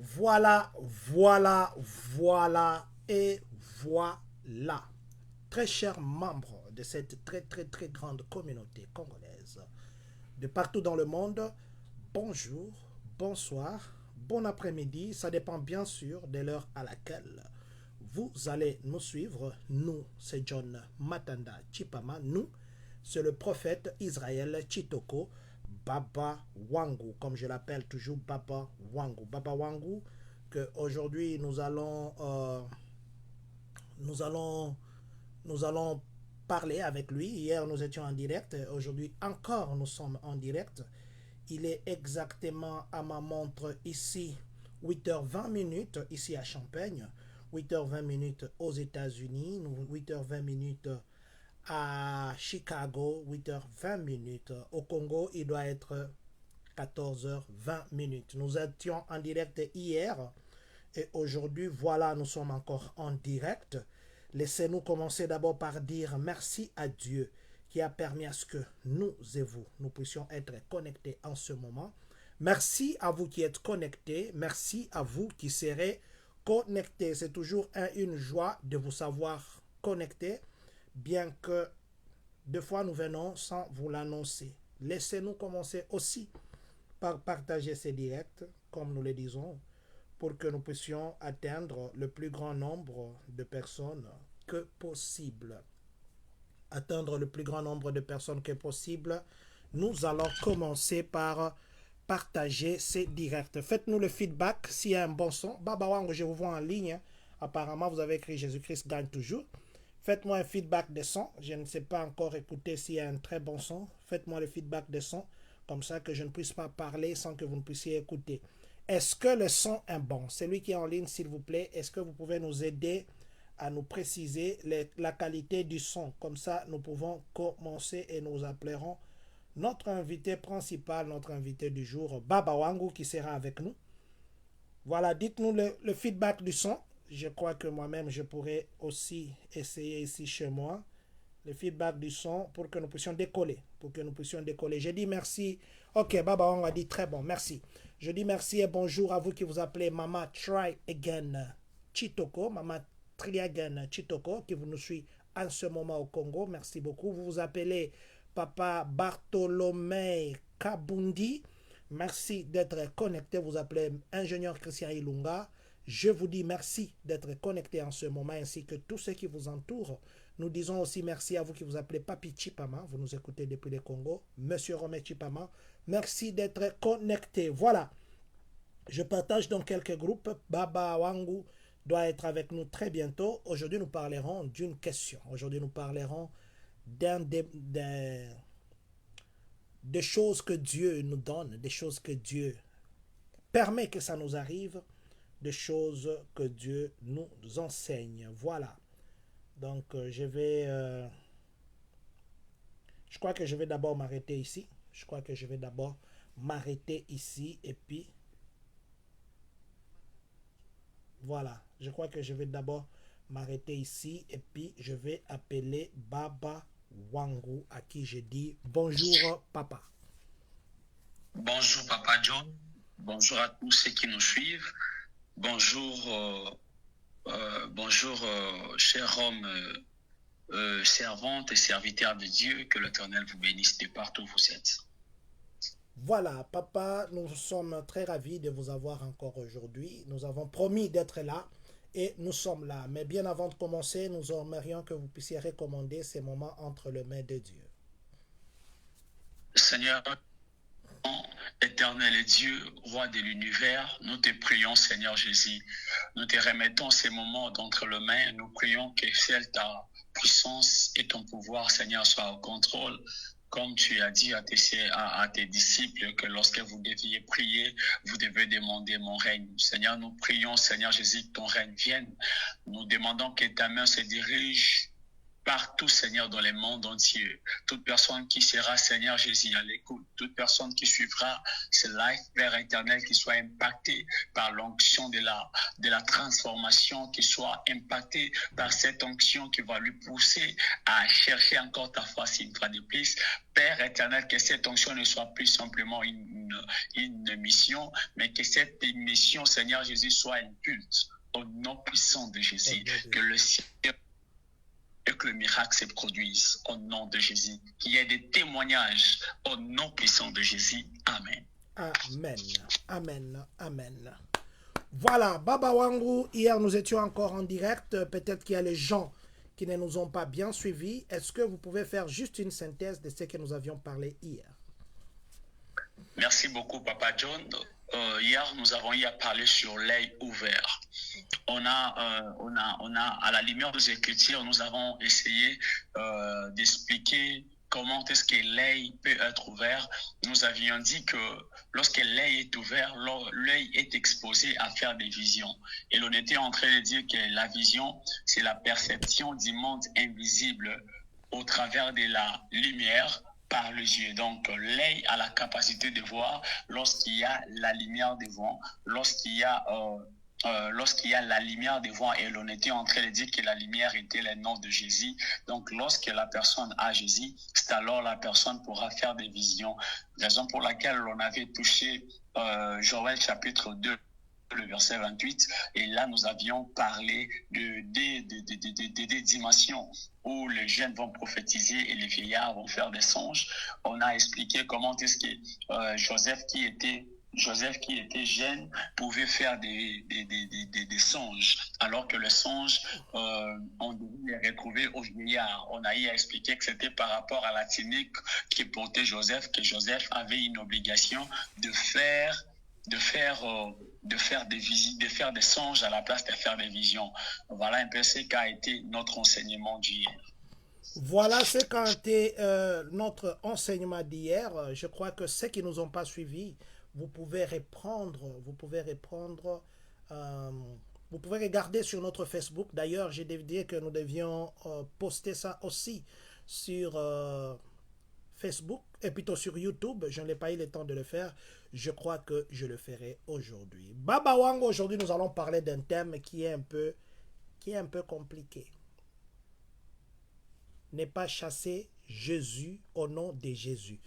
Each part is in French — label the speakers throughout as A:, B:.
A: Voilà, voilà, voilà et voilà. Très chers membres de cette très grande communauté congolaise, de partout dans le monde, bonjour, bonsoir, bon après-midi, ça dépend bien sûr de l'heure à laquelle vous allez nous suivre. Nous, c'est John Matanda Chipama. Nous, c'est le prophète Israël Chitoko Baba Wangu, comme je l'appelle toujours Baba Wangu. Baba Wangu, que aujourd'hui nous allons, nous allons parler avec lui. Hier, nous étions en direct. Aujourd'hui, encore, nous sommes en direct. Il est exactement à ma montre ici, 8h20 ici à Champagne, 8h20 aux États-Unis, 8h20 à Chicago, 8h20 au Congo, il doit être 14h20. Nous étions en direct hier et aujourd'hui, voilà, nous sommes encore en direct. Laissez-nous commencer d'abord par dire merci à Dieu qui a permis à ce que nous et vous, nous puissions être connectés en ce moment. Merci à vous qui êtes connectés. Merci à vous qui serez connectés. C'est toujours une joie de vous savoir connectés, bien que deux fois nous venons sans vous l'annoncer. Laissez-nous commencer aussi par partager ces directs, comme nous le disons, pour que nous puissions atteindre le plus grand nombre de personnes que possible. Atteindre le plus grand nombre de personnes que possible, nous allons commencer par partager ces directs. Faites-nous le feedback s'il y a un bon son. Baba Wang, je vous vois en ligne. Apparemment, vous avez écrit Jésus-Christ gagne toujours. Faites-moi un feedback de son. Je ne sais pas encore écouter s'il y a un très bon son. Faites-moi le feedback de son, comme ça que je ne puisse pas parler sans que vous ne puissiez écouter. Est-ce que le son est bon? Celui qui est en ligne, s'il vous plaît, est-ce que vous pouvez nous aider à nous préciser la qualité du son? Comme ça, nous pouvons commencer et nous appellerons notre invité principal, notre invité du jour, Baba Wangu, qui sera avec nous. Voilà, dites-nous le feedback du son. Je crois que moi-même, je pourrais aussi essayer ici chez moi le feedback du son pour que nous puissions décoller. Pour que nous puissions décoller. Je dis merci. Ok, Baba Wangu a dit très bon, merci. Je dis merci et bonjour à vous qui vous appelez Mama Try Again Chitoko. Mama Try Again Chitoko, qui vous nous suit en ce moment au Congo. Merci beaucoup. Vous vous appelez Papa Bartholomé Kabundi. Merci d'être connecté. Vous appelez ingénieur Christian Ilunga. Je vous dis merci d'être connecté en ce moment ainsi que tous ceux qui vous entourent. Nous disons aussi merci à vous qui vous appelez Papi Chipama. Vous nous écoutez depuis le Congo. Monsieur Romé Chipama. Merci d'être connecté. Voilà. Je partage dans quelques groupes. Baba Wangu doit être avec nous très bientôt. Aujourd'hui, nous parlerons d'une question. Aujourd'hui, nous parlerons des choses que Dieu nous donne, des choses que Dieu permet que ça nous arrive, des choses que Dieu nous enseigne. Voilà. Donc, je crois que je vais d'abord m'arrêter ici. Je crois que je vais d'abord m'arrêter ici et puis, voilà. Je crois que je vais d'abord m'arrêter ici et puis je vais appeler Baba Wangu à qui je dis bonjour papa.
B: Bonjour Papa John, bonjour à tous ceux qui nous suivent, bonjour, cher homme, servante et serviteur de Dieu, que l'Éternel vous bénisse de partout où vous êtes.
A: Voilà, papa, nous sommes très ravis de vous avoir encore aujourd'hui. Nous avons promis d'être là et nous sommes là. Mais bien avant de commencer, nous aimerions que vous puissiez recommander ces moments entre les mains de Dieu.
B: Seigneur, éternel et Dieu, roi de l'univers, nous te prions, Seigneur Jésus. Nous te remettons ces moments d'entre les mains. Nous prions que seule ta puissance et ton pouvoir, Seigneur, soient au contrôle. Comme tu as dit à tes disciples que lorsque vous deviez prier, vous devez demander mon règne. Seigneur, nous prions, Seigneur Jésus, que ton règne vienne. Nous demandons que ta main se dirige partout, Seigneur, dans le monde entier. Toute personne qui sera, Seigneur Jésus, à l'écoute, toute personne qui suivra ce live, Père éternel, qui soit impactée par l'onction de la transformation, qui soit impactée par cette onction qui va lui pousser à chercher encore ta face une fois de plus. Père éternel, que cette onction ne soit plus simplement une mission, mais que cette mission, Seigneur Jésus, soit un culte au nom puissant de Jésus, que le ciel et que le miracle se produise au nom de Jésus, qu'il y ait des témoignages au nom puissant de Jésus. Amen.
A: Amen. Amen. Amen. Voilà, Baba Wangu, hier nous étions encore en direct. Peut-être qu'il y a les gens qui ne nous ont pas bien suivis. Est-ce que vous pouvez faire juste une synthèse de ce que nous avions parlé hier?
B: Merci beaucoup, Papa John. Hier, nous avons eu à parler sur l'œil ouvert. On a, à la lumière des Écritures, nous avons essayé d'expliquer comment est-ce que l'œil peut être ouvert. Nous avions dit que lorsque l'œil est ouvert, l'œil est exposé à faire des visions. Et l'on était en train de dire que la vision, c'est la perception du monde invisible au travers de la lumière par les yeux. Donc, l'œil a la capacité de voir lorsqu'il y a la lumière devant, lorsqu'il y a la lumière devant, et l'on était en train de dire que la lumière était le nom de Jésus. Donc, lorsque la personne a Jésus, c'est alors la personne pourra faire des visions. Raison pour laquelle on avait touché Joël chapitre 2, le verset 28, et là nous avions parlé des dimensions où les jeunes vont prophétiser et les vieillards vont faire des songes. On a expliqué comment est-ce que Joseph qui était jeune pouvait faire des songes, alors que les songes, on devait les retrouver aux vieillards. On a eu à expliquer que c'était par rapport à la tunique qui portait Joseph, que Joseph avait une obligation de faire des songes à la place de faire des visions. Voilà un peu ce qu'a été notre enseignement d'hier.
A: Voilà ce qu'a été notre enseignement d'hier. Je crois que ceux qui ne nous ont pas suivis, vous pouvez regarder sur notre Facebook. D'ailleurs, j'ai dit que nous devions poster ça aussi sur Facebook et plutôt sur YouTube. Je n'ai pas eu le temps de le faire. Je crois que je le ferai aujourd'hui. Baba Wangu, aujourd'hui, nous allons parler d'un thème qui est un peu compliqué. Ne pas chasser Jésus au nom de Jésus.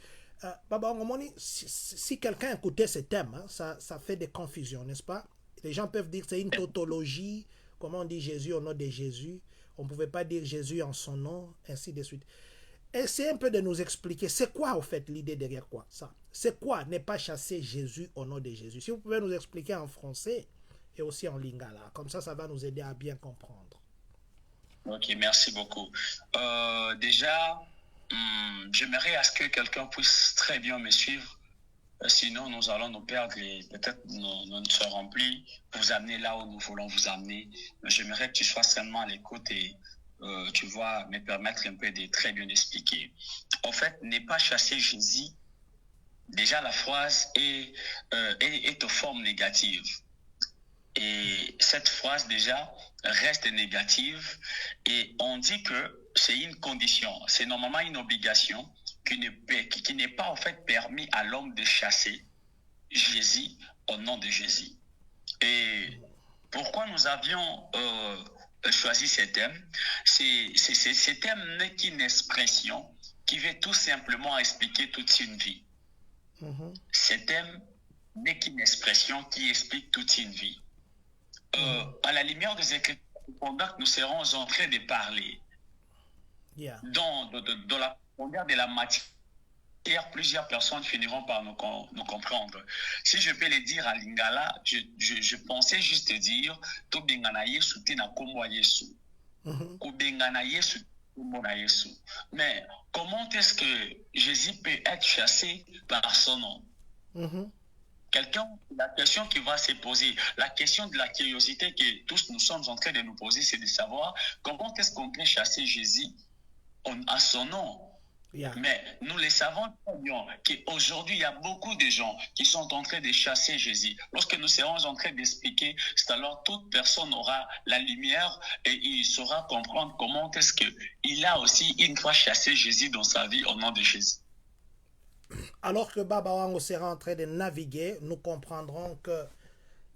A: Baba Wangu, si quelqu'un écoutait ce thème, hein, ça fait des confusions, n'est-ce pas? Les gens peuvent dire que c'est une tautologie. Comment on dit Jésus au nom de Jésus? On ne pouvait pas dire Jésus en son nom, ainsi de suite. Essayez un peu de nous expliquer, c'est quoi au fait l'idée derrière quoi ça? C'est quoi ne pas chasser Jésus au nom de Jésus? Si vous pouvez nous expliquer en français et aussi en lingala, comme ça va nous aider à bien comprendre.
B: Ok, merci beaucoup. Déjà, j'aimerais à ce que quelqu'un puisse très bien me suivre. Sinon, nous allons nous perdre et peut-être nous ne serons plus vous amener là où nous voulons vous amener. J'aimerais que tu sois seulement à l'écoute et tu vas me permettre un peu de très bien expliquer. En fait, ne pas chasser Jésus, déjà la phrase est de forme négative. Et cette phrase déjà reste négative et on dit que c'est une condition, c'est normalement une obligation qui n'est pas en fait permis à l'homme de chasser Jésus au nom de Jésus. Et pourquoi nous avions choisi ce thème? Ce thème n'est qu'une expression qui veut tout simplement expliquer toute une vie. Ce thème n'est qu'une expression qui explique toute une vie. À la lumière des Écritures, pendant que nous serons en train de parler, dans la profondeur de la matière, plusieurs personnes finiront par nous comprendre. Si je peux le dire à Lingala, je pensais juste dire to bengana Yesu tina komwa Yesu. Ko bengana Yesu komwa Yesu. Mais comment est-ce que Jésus peut être chassé par son nom? La question qui va se poser, la question de la curiosité que tous nous sommes en train de nous poser, c'est de savoir comment est-ce qu'on peut chasser Jésus à son nom.
A: Yeah.
B: Mais nous le savons très bien qu'aujourd'hui, il y a beaucoup de gens qui sont en train de chasser Jésus. Lorsque nous serons en train d'expliquer, c'est alors toute personne aura la lumière et il saura comprendre comment est-ce qu'il a aussi une fois chassé Jésus dans sa vie au nom de Jésus.
A: Alors que Baba Wango sera en train de naviguer, nous comprendrons que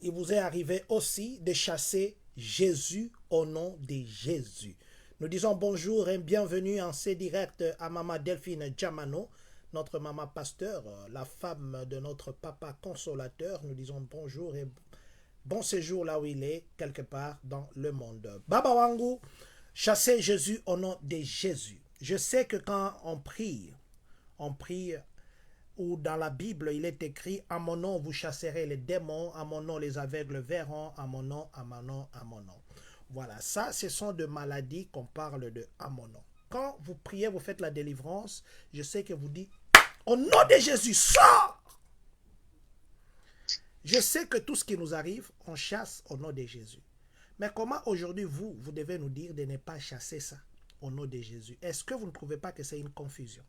A: il vous est arrivé aussi de chasser Jésus au nom de Jésus. Nous disons bonjour et bienvenue en ce direct à Maman Delphine Djamano, notre maman pasteur, la femme de notre papa consolateur. Nous disons bonjour et bon séjour là où il est, quelque part dans le monde. Baba Wangu, chasser Jésus au nom de Jésus. Je sais que quand on prie, ou dans la Bible, il est écrit « À mon nom, vous chasserez les démons, à mon nom, les aveugles verront, à mon nom, à mon nom, à mon nom. » Voilà, ça, ce sont de maladies qu'on parle de « à mon nom ». Quand vous priez, vous faites la délivrance, je sais que vous dites « Au nom de Jésus, sors !» Je sais que tout ce qui nous arrive, on chasse au nom de Jésus. Mais comment aujourd'hui, vous devez nous dire de ne pas chasser ça au nom de Jésus? Est-ce que vous ne trouvez pas que c'est une confusion?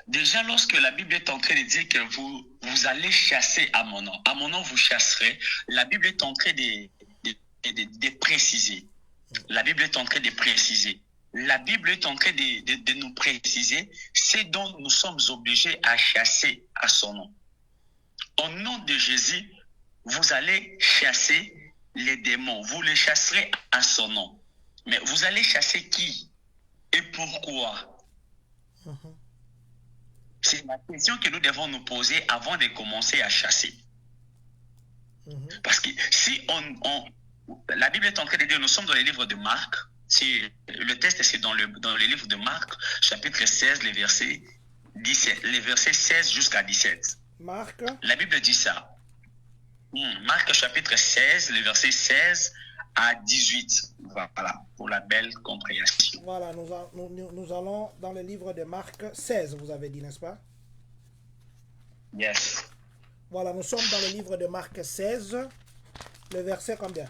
B: Déjà, lorsque la Bible est en train de dire que vous allez chasser à mon nom vous chasserez, la Bible est en train de préciser. La Bible est en train de préciser. La Bible est en train de nous préciser ce dont nous sommes obligés à chasser à son nom. Au nom de Jésus, vous allez chasser les démons. Vous les chasserez à son nom. Mais vous allez chasser qui et pourquoi? C'est la question que nous devons nous poser avant de commencer à chasser. Parce que si la Bible est en train de dire, nous sommes dans le livre de Marc, le texte c'est dans le livre de Marc, chapitre 16, les versets 16 jusqu'à 17.
A: Marc.
B: La Bible dit ça. Marc chapitre 16, les versets 16 à 18. Voilà, pour la belle compréhension.
A: Voilà, nous allons dans le livre de Marc 16, vous avez dit, n'est-ce pas?
B: Yes.
A: Voilà, nous sommes dans le livre de Marc 16, le verset combien?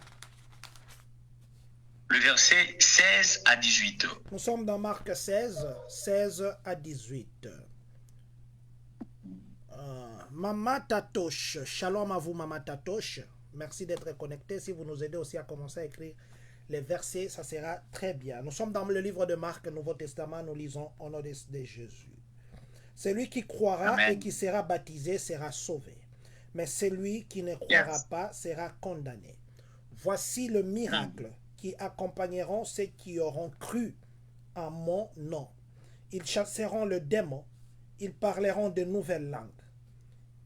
B: Le verset 16 à 18.
A: Nous sommes dans Marc 16, 16 à 18. Maman Tatoche, shalom à vous Maman Tatoche. Merci d'être connecté. Si vous nous aidez aussi à commencer à écrire les versets, ça sera très bien. Nous sommes dans le livre de Marc, Nouveau Testament, nous lisons au nom de Jésus. Celui qui croira Amen. Et qui sera baptisé sera sauvé. Mais celui qui ne croira pas sera condamné. Voici le miracle qui accompagneront ceux qui auront cru en mon nom. Ils chasseront le démon, ils parleront de nouvelles langues.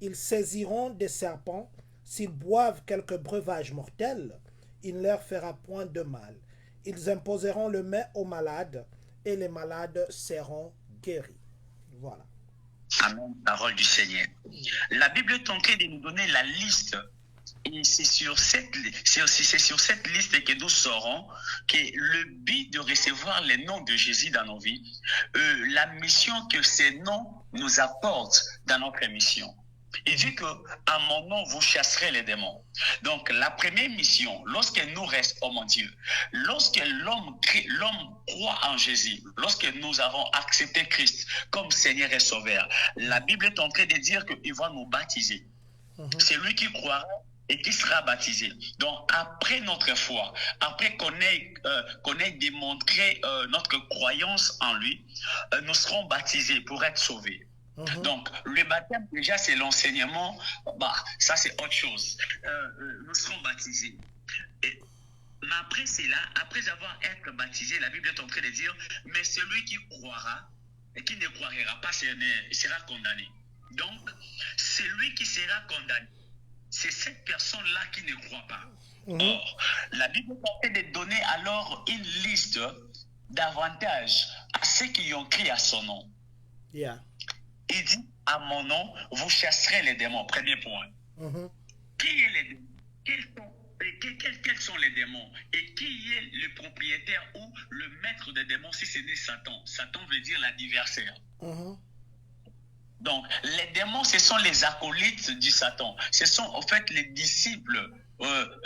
A: Ils saisiront des serpents, s'ils boivent quelque breuvage mortel, il ne leur fera point de mal. Ils imposeront le main aux malades et les malades seront guéris. Voilà.
B: Amen, parole du Seigneur. La Bible est en train de nous donner la liste. Et c'est sur cette liste que nous saurons que le but de recevoir les noms de Jésus dans nos vies, la mission que ces noms nous apportent dans notre mission. Il dit que à mon nom vous chasserez les démons. Donc la première mission, lorsque nous restons, oh mon Dieu, lorsque l'homme croit en Jésus, lorsque nous avons accepté Christ comme Seigneur et Sauveur, la Bible est en train de dire qu'il va nous baptiser. C'est lui qui croira et qui sera baptisé. Donc après notre foi, après qu'on ait démontré notre croyance en lui, nous serons baptisés pour être sauvés. Donc, le baptême, déjà, c'est l'enseignement. Ça, c'est autre chose. Nous serons baptisés. Mais après cela, après avoir été baptisé, la Bible est en train de dire, mais celui qui croira et qui ne croira pas sera condamné. Donc, celui qui sera condamné, c'est cette personne-là qui ne croit pas. Or, la Bible est en train de donner alors une liste d'avantages à ceux qui ont crié à son nom. Il dit, à mon nom, vous chasserez les démons. Premier point. Qui est les démons? Quels sont les démons? Et qui est le propriétaire ou le maître des démons si ce n'est Satan? Satan veut dire l'adversaire. Donc, les démons, ce sont les acolytes du Satan. Ce sont en fait les disciples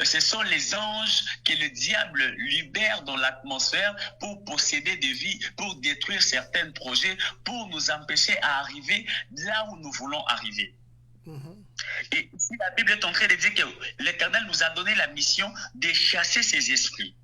B: ce sont les anges que le diable libère dans l'atmosphère pour posséder des vies, pour détruire certains projets, pour nous empêcher à arriver là où nous voulons arriver. Et ici, la Bible est en train de dire que l'Éternel nous a donné la mission de chasser ces esprits.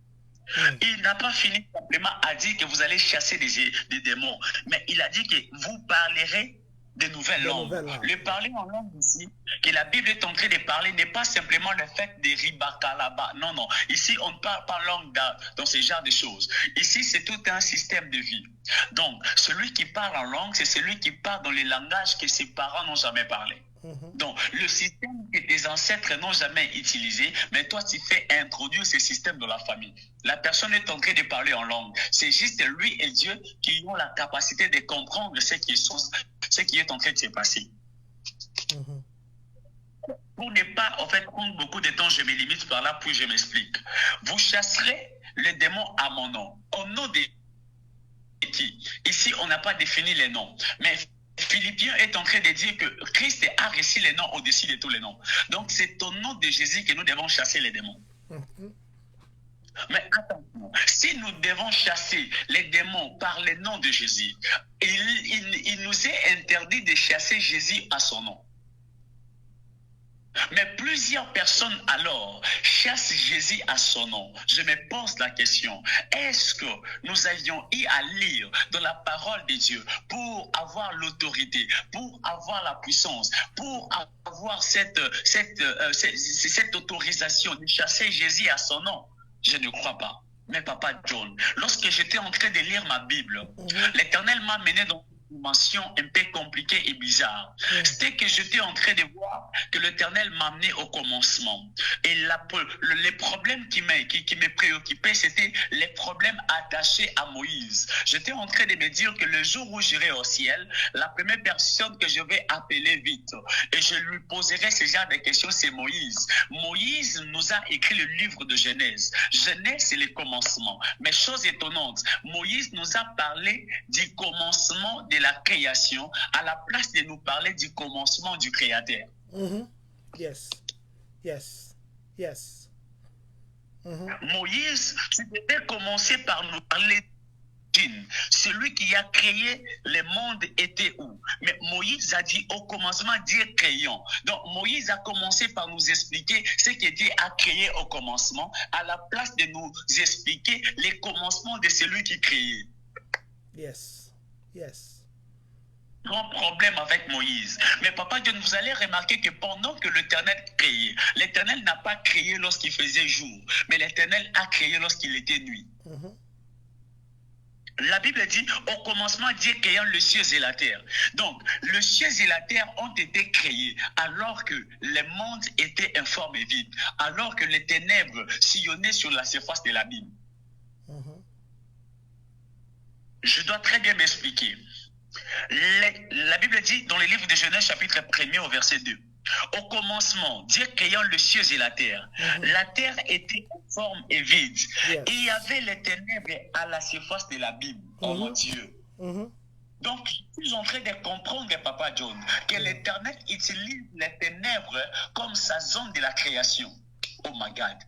B: Il n'a pas fini simplement à dire que vous allez chasser des démons, mais il a dit que vous parlerez de nouvelles langues. Le parler en langue ici, que la Bible est en train de parler, n'est pas simplement le fait de ribakalaba. Non, non. Ici, on ne parle pas langue dans ce genre de choses. Ici, c'est tout un système de vie. Donc, celui qui parle en langue, c'est celui qui parle dans les langages que ses parents n'ont jamais parlé. Donc, le système que tes ancêtres n'ont jamais utilisé, mais toi, tu fais introduire ce système dans la famille. La personne est en train de parler en langue. C'est juste lui et Dieu qui ont la capacité de comprendre ce qui est en train de se passer. Pour ne pas, en fait, prendre beaucoup de temps, je me limite par là, puis je m'explique. Vous chasserez les démons à mon nom. Au nom de qui? Ici, on n'a pas défini les noms. Mais Philippiens est en train de dire que Christ a reçu les noms au-dessus de tous les noms. Donc, c'est au nom de Jésus que nous devons chasser les démons. Mais attention, si nous devons chasser les démons par le nom de Jésus, il nous est interdit de chasser Jésus à son nom. Mais plusieurs personnes alors chassent Jésus à son nom. Je me pose la question, est-ce que nous avions eu à lire dans la parole de Dieu pour avoir l'autorité, pour avoir la puissance, pour avoir cette autorisation de chasser Jésus à son nom? Je ne crois pas. Mais Papa John, lorsque j'étais en train de lire ma Bible, l'Éternel m'a mené dans une dimension un peu compliquée et bizarre. C'était que j'étais en train de voir que l'Éternel m'a amené au commencement. Et les problèmes qui me préoccupaient, c'était les problèmes attachés à Moïse. J'étais en train de me dire que le jour où j'irai au ciel, la première personne que je vais appeler vite, et je lui poserai ce genre de questions, c'est Moïse. Moïse nous a écrit le livre de Genèse. Genèse, c'est le commencement. Mais chose étonnante, Moïse nous a parlé du commencement de la création à la place de nous parler du commencement du Créateur.
A: Yes. Yes. Yes.
B: Moïse, tu devais commencer par nous parler. Celui qui a créé le monde était où? Mais Moïse a dit au commencement, Dieu créant. Donc Moïse a commencé par nous expliquer ce que Dieu a créé au commencement, à la place de nous expliquer les commencements de celui qui créait.
A: Yes. Yes.
B: Grand problème avec Moïse. Mais Papa Dieu, vous allez remarquer que pendant que l'Éternel créait, l'Éternel n'a pas créé lorsqu'il faisait jour, mais l'Éternel a créé lorsqu'il était nuit. La Bible dit, au commencement, Dieu créant le ciel et la terre. Donc, le ciel et la terre ont été créés alors que le monde était informe et vide, alors que les ténèbres sillonnaient sur la surface de l'abîme. Je dois très bien m'expliquer. La Bible dit dans le livre de Genèse, chapitre 1er au verset 2. Au commencement, Dieu créant le ciel et la terre. La terre était informe et vide. Et il y avait les ténèbres à la surface de l'abîme. Oh mon Dieu. Donc, je suis en train de comprendre, Papa John, que l'Éternel utilise les ténèbres comme sa zone de la création. Oh my God.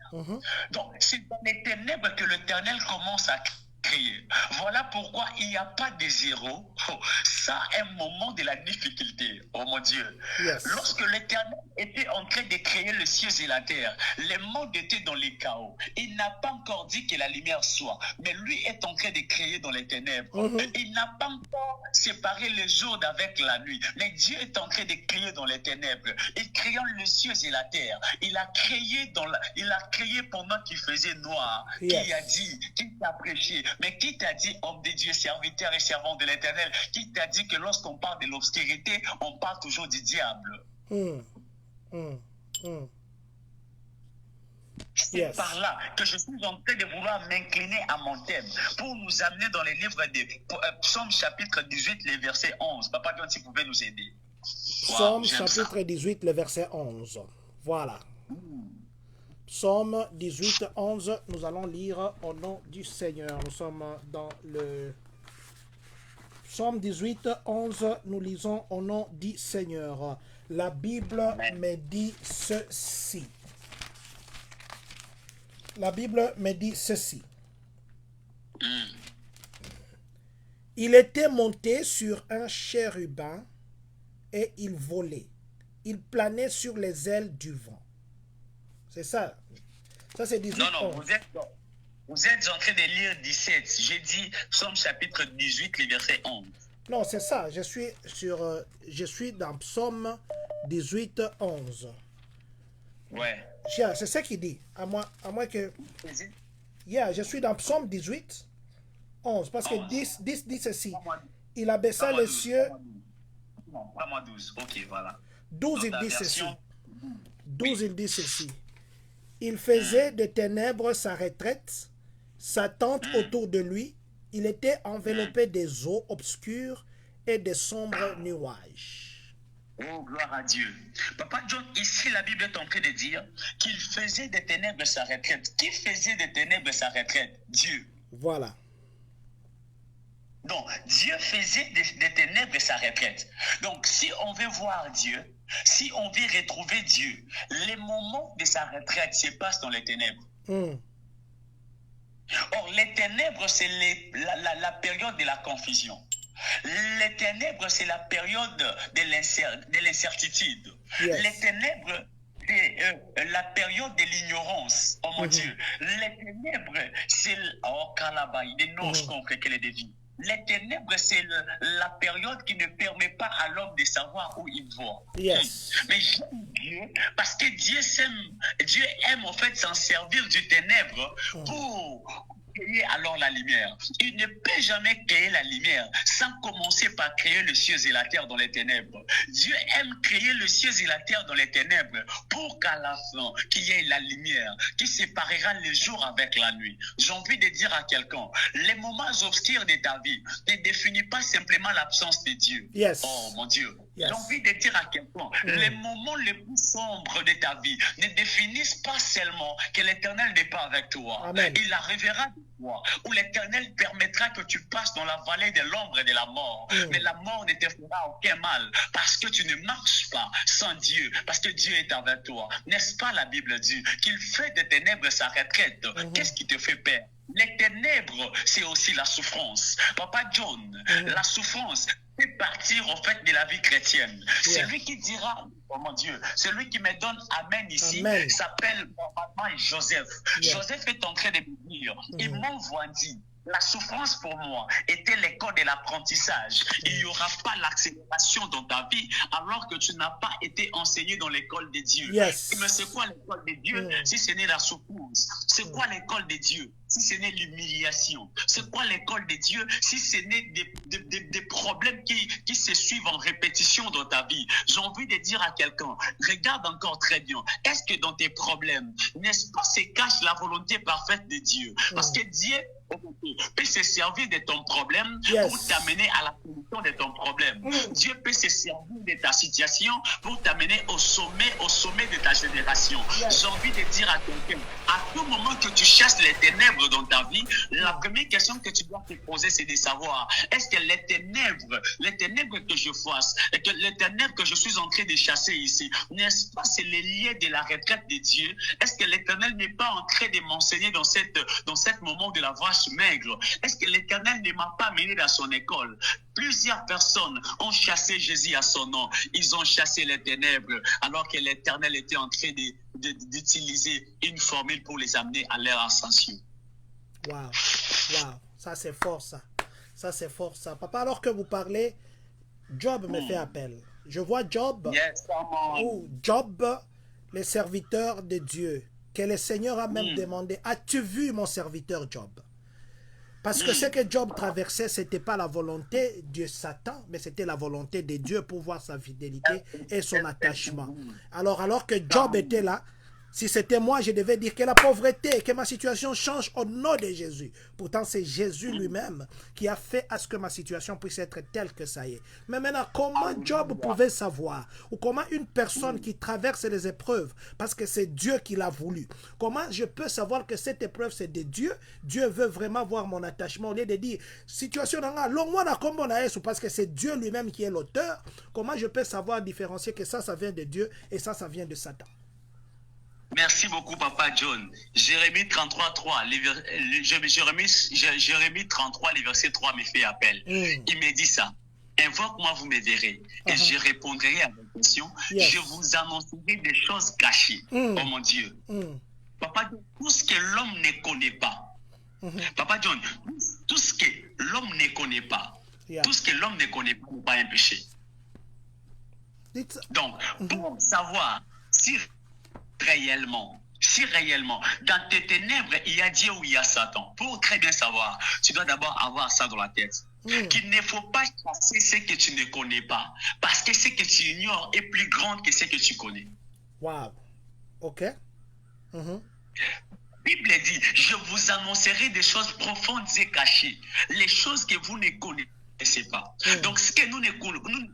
B: Donc, c'est dans les ténèbres que l'Éternel commence à créer. Voilà pourquoi il n'y a pas de zéro. Ça, un moment de la difficulté. Oh mon Dieu. Lorsque l'Éternel était en train de créer le ciel et la terre, le monde était dans les chaos. Il n'a pas encore dit que la lumière soit, mais lui est en train de créer dans les ténèbres. Il n'a pas encore séparé le jour d'avec la nuit, mais Dieu est en train de créer dans les ténèbres. Et créant le ciel et la terre, il a créé pendant qu'il faisait noir. Qui a dit, qui t'a prêché? Mais qui t'a dit, homme de Dieu, serviteur et servant de l'Éternel? Qui t'a dit que lorsqu'on parle de l'obscurité, on parle toujours du diable? C'est par là que je suis en train de vouloir m'incliner à mon thème pour nous amener dans les livres de Psaume chapitre 18, le verset 11. Papa John, si vous pouvez nous aider.
A: Psaume chapitre 18, le verset 11. Voilà. Psaume 18, 11, nous allons lire au nom du Seigneur. Nous sommes dans le Psaume 18, 11, nous lisons au nom du Seigneur. La Bible me dit ceci. la Bible me dit ceci.
B: Hmm.
A: Il était monté sur un chérubin et il volait. Il planait sur les ailes du vent. C'est ça. Ça, c'est 18.
B: Non, non, vous êtes en train de lire 17. J'ai dit Psaume chapitre 18, le verset 11.
A: Non, c'est ça. Je suis dans Psaume 18, 11.
B: Ouais.
A: C'est ça qu'il dit. À moins que... Yeah, je suis dans Psaume 18, 11. Parce que 10 dit ceci. Il abaissa les cieux.
B: Pas moi 12. Ok, voilà.
A: 12, il dit ceci. 12, il dit ceci. Il faisait de ténèbres sa retraite, sa tente autour de lui. Il était enveloppé des eaux obscures et des sombres nuages.
B: Oh, gloire à Dieu. Papa John, ici, la Bible est en train de dire qu'il faisait des ténèbres sa retraite. Qui faisait des ténèbres sa retraite? Dieu.
A: Voilà.
B: Donc, Dieu faisait des ténèbres sa retraite. Donc, si on veut voir Dieu, si on veut retrouver Dieu, les moments de sa retraite se passent dans les ténèbres. Or, les ténèbres, c'est la période de la confusion. Les ténèbres, c'est la période de l'incertitude.
A: Yes.
B: Les ténèbres, c'est la période de l'ignorance. Oh mon Dieu. Les ténèbres, c'est... Oh, Kalabaï, des noces concrètes que les dévies. Les ténèbres, c'est la période qui ne permet pas à l'homme de savoir où il va.
A: Yes.
B: Mais j'aime Dieu parce que Dieu aime en fait s'en servir du ténèbre pour créer alors la lumière. Il ne peut jamais créer la lumière sans commencer par créer le ciel et la terre dans les ténèbres. Dieu aime créer le ciel et la terre dans les ténèbres pour qu'à la fin, qu'il y ait la lumière qui séparera le jour avec la nuit. J'ai envie de dire à quelqu'un, les moments obscurs de ta vie ne définissent pas simplement l'absence de Dieu.
A: Yes.
B: Oh mon Dieu.
A: Yes.
B: J'ai envie de dire à quelqu'un, les moments les plus sombres de ta vie ne définissent pas seulement que l'Éternel n'est pas avec toi.
A: Amen.
B: Il arrivera de toi où l'Éternel permettra que tu passes dans la vallée de l'ombre et de la mort. Mais la mort ne te fera aucun mal parce que tu ne marches pas sans Dieu, parce que Dieu est avec toi. N'est-ce pas la Bible dit qu'il fait des ténèbres sa retraite? Qu'est-ce qui te fait peur? Les ténèbres, c'est aussi la souffrance. Papa John, la souffrance fait partir en fait de la vie chrétienne. Celui qui dira, oh mon Dieu, celui qui me donne Amen ici, s'appelle normalement Joseph. Joseph est en train de me dire, ils m'ont dit, la souffrance pour moi était l'école de l'apprentissage. Il n'y aura pas l'accélération dans ta vie alors que tu n'as pas été enseigné dans l'école de Dieu.
A: Yes.
B: Mais c'est quoi l'école de Dieu si ce n'est la souffrance? C'est quoi l'école de Dieu si ce n'est l'humiliation? C'est quoi l'école de Dieu si ce n'est des problèmes qui se suivent en répétition dans ta vie? J'ai envie de dire à quelqu'un, regarde encore très bien. Est-ce que dans tes problèmes, n'est-ce pas, se cache la volonté parfaite de Dieu? Parce que Dieu peut se servir de ton problème pour t'amener à la solution de ton problème. Dieu peut se servir de ta situation pour t'amener au sommet de ta génération. J'ai envie de dire à quelqu'un, à tout moment que tu chasses les ténèbres dans ta vie, la première question que tu dois te poser, c'est de savoir, est-ce que les ténèbres que je fasse, et que les ténèbres que je suis en train de chasser ici, n'est-ce pas, c'est les liens de la retraite de Dieu? Est-ce que l'Éternel n'est pas en train de m'enseigner dans cette moment de la vache maigre? Est-ce que l'Éternel ne m'a pas mené dans son école? Plusieurs personnes ont chassé Jésus à son nom. Ils ont chassé les ténèbres alors que l'Éternel était en train d'utiliser une formule pour les amener à leur ascension.
A: Waouh, waouh, ça c'est fort ça. Ça c'est fort ça. Papa, alors que vous parlez, Job me fait appel. Je vois Job, Job, le serviteur de Dieu, que le Seigneur a même demandé, as-tu vu mon serviteur Job? Parce que ce que Job traversait, ce n'était pas la volonté de Satan, mais c'était la volonté de Dieu pour voir sa fidélité et son attachement. Alors que Job était là, si c'était moi, je devais dire que la pauvreté, que ma situation change au nom de Jésus. Pourtant, c'est Jésus lui-même qui a fait à ce que ma situation puisse être telle que ça y est. Mais maintenant, comment Job pouvait savoir, ou comment une personne qui traverse les épreuves, parce que c'est Dieu qui l'a voulu, comment je peux savoir que cette épreuve, c'est de Dieu? Dieu veut vraiment voir mon attachement, au lieu de dire, situation parce que c'est Dieu lui-même qui est l'auteur. Comment je peux savoir différencier que ça vient de Dieu et ça vient de Satan?
B: Merci beaucoup, Papa John. Jérémie 33, 3, Jérémie 33, le verset 3 me fait appel. Il me dit ça. Invoque-moi, vous me verrez. Et je répondrai à vos questions.
A: Yes.
B: Je vous annoncerai des choses cachées. Oh mon Dieu. Papa John, tout ce que l'homme ne connaît pas. Papa John, tout ce que l'homme ne connaît pas.
A: Yeah.
B: Tout ce que l'homme ne connaît pas n'est pas un péché. Donc, pour savoir si réellement, dans tes ténèbres, il y a Dieu ou il y a Satan, pour très bien savoir, tu dois d'abord avoir ça dans la tête. Qu'il ne faut pas chasser ce que tu ne connais pas, parce que ce que tu ignores est plus grand que ce que tu connais.
A: Wow. Ok.
B: La Bible dit, je vous annoncerai des choses profondes et cachées, les choses que vous ne connaissez pas. Donc, ce que nous ne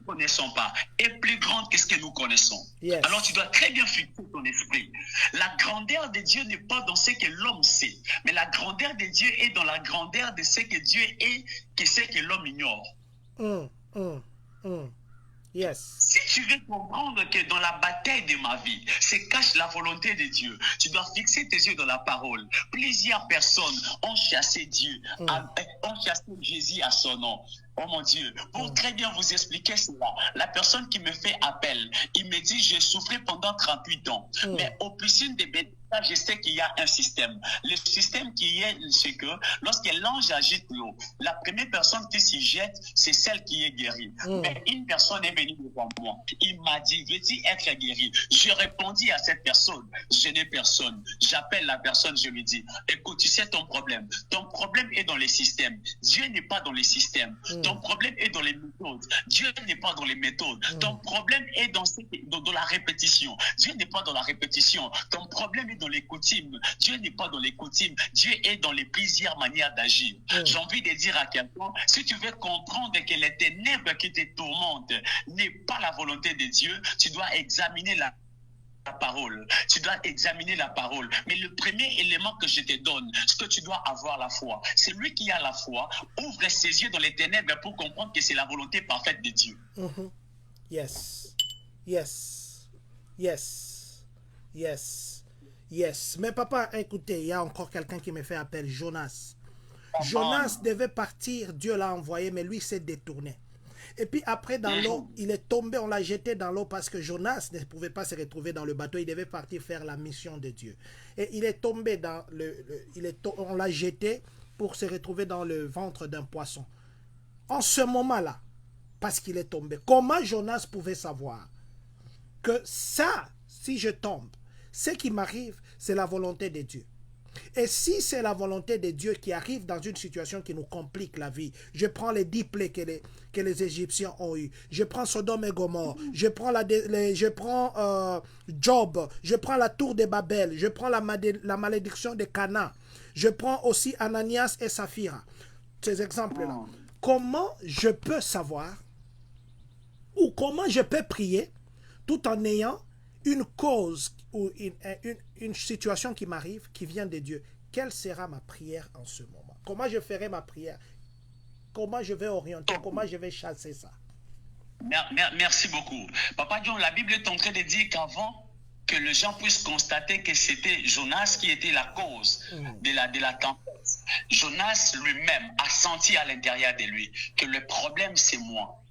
B: connaissons pas est plus grand que ce que nous connaissons.
A: Yes.
B: Alors, tu dois très bien fixer ton esprit. La grandeur de Dieu n'est pas dans ce que l'homme sait, mais la grandeur de Dieu est dans la grandeur de ce que Dieu est, que ce que l'homme ignore.
A: Yes.
B: Si tu veux comprendre que dans la bataille de ma vie se cache la volonté de Dieu, tu dois fixer tes yeux dans la parole. Plusieurs personnes ont chassé Dieu, ont chassé Jésus à son nom. Oh mon Dieu, pour très bien vous expliquer cela, la personne qui me fait appel, il me dit, j'ai souffert pendant 38 ans, mais au piscine de Bethesda, je sais qu'il y a un système. Le système qui est, c'est que lorsque l'ange agite l'eau, la première personne qui s'y jette, c'est celle qui est guérie. Mais une personne est venue devant moi. Il m'a dit, veux-tu être guéri? Je répondis à cette personne, je n'ai personne. J'appelle la personne, je lui dis, écoute, tu sais ton problème. Ton problème est dans les systèmes. Dieu n'est pas dans les systèmes. Ton problème est dans les méthodes. Dieu n'est pas dans les méthodes. Ton problème est dans la répétition. Dieu n'est pas dans la répétition. Ton problème est dans les coutumes. Dieu n'est pas dans les coutumes. Dieu est dans les plusieurs manières d'agir. J'ai envie de dire à quelqu'un, si tu veux comprendre que les ténèbres qui te tourmentent n'est pas la volonté de Dieu, tu dois examiner la parole. Tu dois examiner la parole. Mais le premier élément que je te donne, c'est que tu dois avoir la foi. Celui qui a la foi ouvre ses yeux dans les ténèbres pour comprendre que c'est la volonté parfaite de Dieu.
A: Yes. Yes. Yes. Yes. Yes. Mais papa, écoutez, il y a encore quelqu'un qui me fait appel, Jonas. Jonas devait partir, Dieu l'a envoyé, mais lui s'est détourné. Et puis après, dans l'eau, il est tombé, on l'a jeté dans l'eau parce que Jonas ne pouvait pas se retrouver dans le bateau. Il devait partir faire la mission de Dieu. Et il est tombé dans on l'a jeté pour se retrouver dans le ventre d'un poisson. En ce moment-là, parce qu'il est tombé, comment Jonas pouvait savoir que ça, si je tombe, ce qui m'arrive, c'est la volonté de Dieu? Et si c'est la volonté de Dieu qui arrive dans une situation qui nous complique la vie, je prends les 10 plaies que les Égyptiens ont eu, je prends Sodome et Gomorrhe, je prends Job, je prends la tour de Babel, je prends la malédiction de Cana, je prends aussi Ananias et Saphira. Ces exemples-là. Comment je peux savoir ou comment je peux prier tout en ayant une cause ou une situation qui m'arrive, qui vient de Dieu? Quelle sera ma prière en ce moment? Comment je ferai ma prière? Comment je vais orienter? Comment je vais chasser ça?
B: Merci beaucoup. Papa John, la Bible est en train de dire qu'avant que les gens puissent constater que c'était Jonas qui était la cause de la tempête, Jonas lui-même a senti à l'intérieur de lui que le problème c'est moi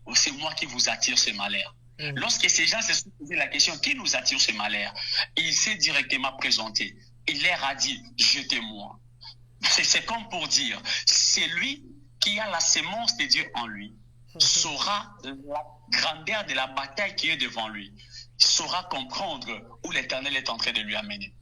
B: qui vous attire ce malheur. Lorsque ces gens se sont posé la question, qui nous attire ce malheur? Il s'est directement présenté. Il leur a dit, jetez-moi. C'est comme pour dire, c'est lui qui a la sémence de Dieu en lui, saura la grandeur de la bataille qui est devant lui, saura comprendre où l'Éternel est en train de lui amener.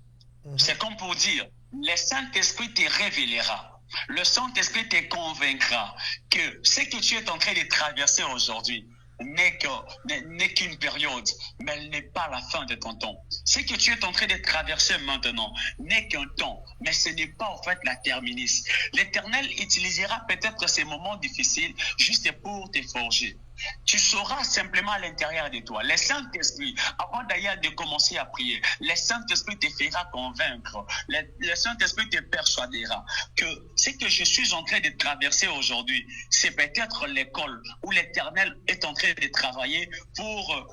B: C'est comme pour dire, le Saint-Esprit te révélera. Le Saint-Esprit te convaincra que ce que tu es en train de traverser aujourd'hui n'est qu'une période, mais elle n'est pas la fin de ton temps. Ce que tu es en train de traverser maintenant n'est qu'un temps, mais ce n'est pas en fait la terminus. L'Éternel utilisera peut-être ces moments difficiles juste pour te forger. Tu sauras simplement à l'intérieur de toi. Le Saint-Esprit, avant d'ailleurs de commencer à prier, le Saint-Esprit te fera convaincre. Le Saint-Esprit te persuadera que ce que je suis en train de traverser aujourd'hui, c'est peut-être l'école où l'Éternel est en train de travailler pour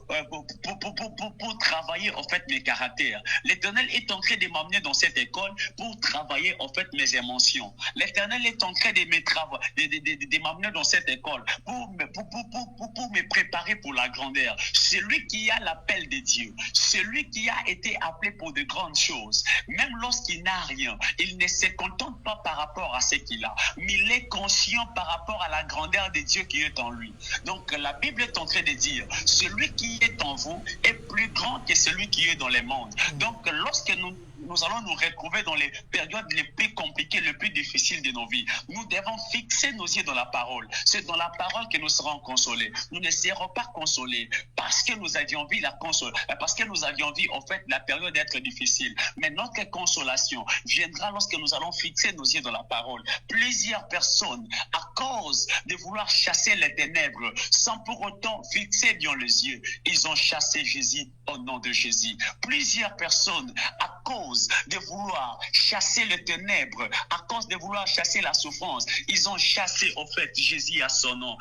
B: travailler en fait mes caractères. L'Éternel est en train de m'amener dans cette école pour travailler en fait mes émotions. L'Éternel est en train de m'amener dans cette école pour me préparer pour la grandeur. Celui qui a l'appel de Dieu, celui qui a été appelé pour de grandes choses, même lorsqu'il n'a rien, il ne se contente pas par rapport à ce qu'il a, mais il est conscient par rapport à la grandeur de Dieu qui est en lui. Donc la Bible est en train de dire, celui qui est en vous est plus grand que celui qui est dans les mondes. Donc lorsque nous allons nous retrouver dans les périodes les plus compliquées, les plus difficiles de nos vies, nous devons fixer nos yeux dans la parole. C'est dans la parole que nous serons consolés. Nous ne serons pas consolés parce que nous avions vu la console, parce que nous avions vu en fait la période être difficile. Mais notre consolation viendra lorsque nous allons fixer nos yeux dans la parole. Plusieurs personnes, à cause de vouloir chasser les ténèbres, sans pour autant fixer bien les yeux, ils ont chassé Jésus au nom de Jésus. Plusieurs personnes, à cause de vouloir chasser les ténèbres, à cause de vouloir chasser la souffrance, ils ont chassé en fait Jésus à son nom.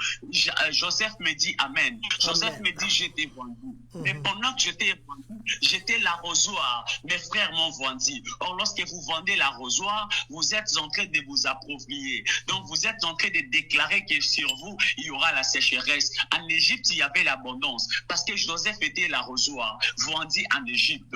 B: Joseph me dit Amen. Joseph me dit je t'ai vendu. Mais pendant que je t'ai vendu, j'étais l'arrosoir. Mes frères m'ont vendu. Or lorsque vous vendez l'arrosoir, vous êtes en train de vous approprier. Donc vous êtes en train de déclarer que sur vous, il y aura la sécheresse. En Égypte, il y avait l'abondance parce que Joseph était l'arrosoir vendu en Égypte.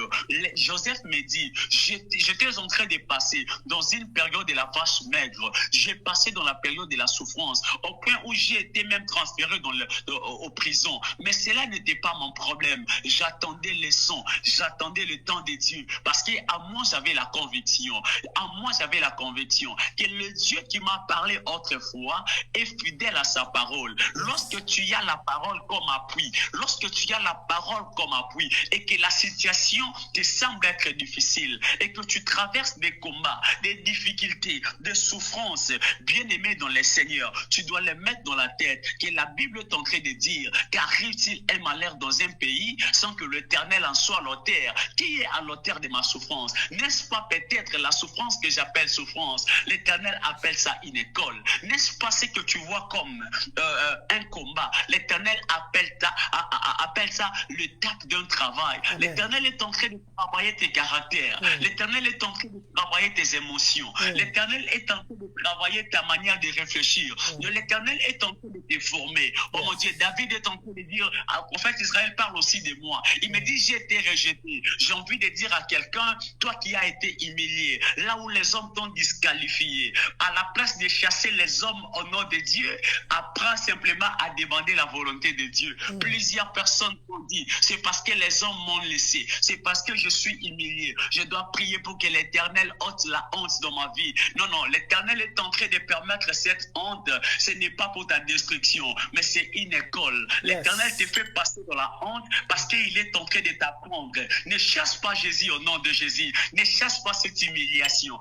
B: Joseph me dit, j'étais en train de passer dans une période de la vache maigre. J'ai passé dans la période de la souffrance, au point où j'ai été même transféré aux prisons. Mais cela n'était pas mon problème. J'attendais les sons, j'attendais le temps de Dieu. Parce qu'à moi, j'avais la conviction. À moi, j'avais la conviction que le Dieu qui m'a parlé autrefois est fidèle à sa parole. Lorsque tu as la parole comme appui, lorsque tu as la parole comme appui et que la situation te semble être difficile et que tu traverses des combats, des difficultés, des souffrances, bien-aimé dans le Seigneur, tu dois les mettre dans la tête que la Bible est en train de dire qu'arrive-t-il un malheur dans un pays sans que l'Éternel en soit l'auteur? Qui est à l'auteur de ma souffrance? N'est-ce pas peut-être la souffrance que j'appelle souffrance? L'Éternel appelle ça une école. N'est-ce pas ce que tu vois comme un combat? L'Éternel appelle ça le tact d'un travail. L'Éternel est en train de travailler tes caractères. L'Éternel est en train de travailler tes émotions. L'Éternel est en train de travailler ta manière de réfléchir. L'Éternel est en train de te former. Oh mon Dieu, David est en train de dire, le prophète Israël parle aussi de moi. Il me dit, j'ai été rejeté. J'ai envie de dire à quelqu'un, toi qui as été humilié, là où les hommes t'ont disqualifié, à la place de chasser les hommes au nom de Dieu, apprends simplement à demander la volonté de Dieu. Plusieurs personnes t'ont dit, c'est parce que les hommes m'ont laissé, c'est parce que je suis humilié. Je dois prier pour que l'Éternel ôte la honte dans ma vie. Non, non, l'Éternel est en train de permettre cette honte. Ce n'est pas pour ta destruction, mais c'est une école. L'Éternel te fait passer dans la honte parce qu'il est en train de t'apprendre. Ne chasse pas Jésus au nom de Jésus. Ne chasse pas cette humiliation.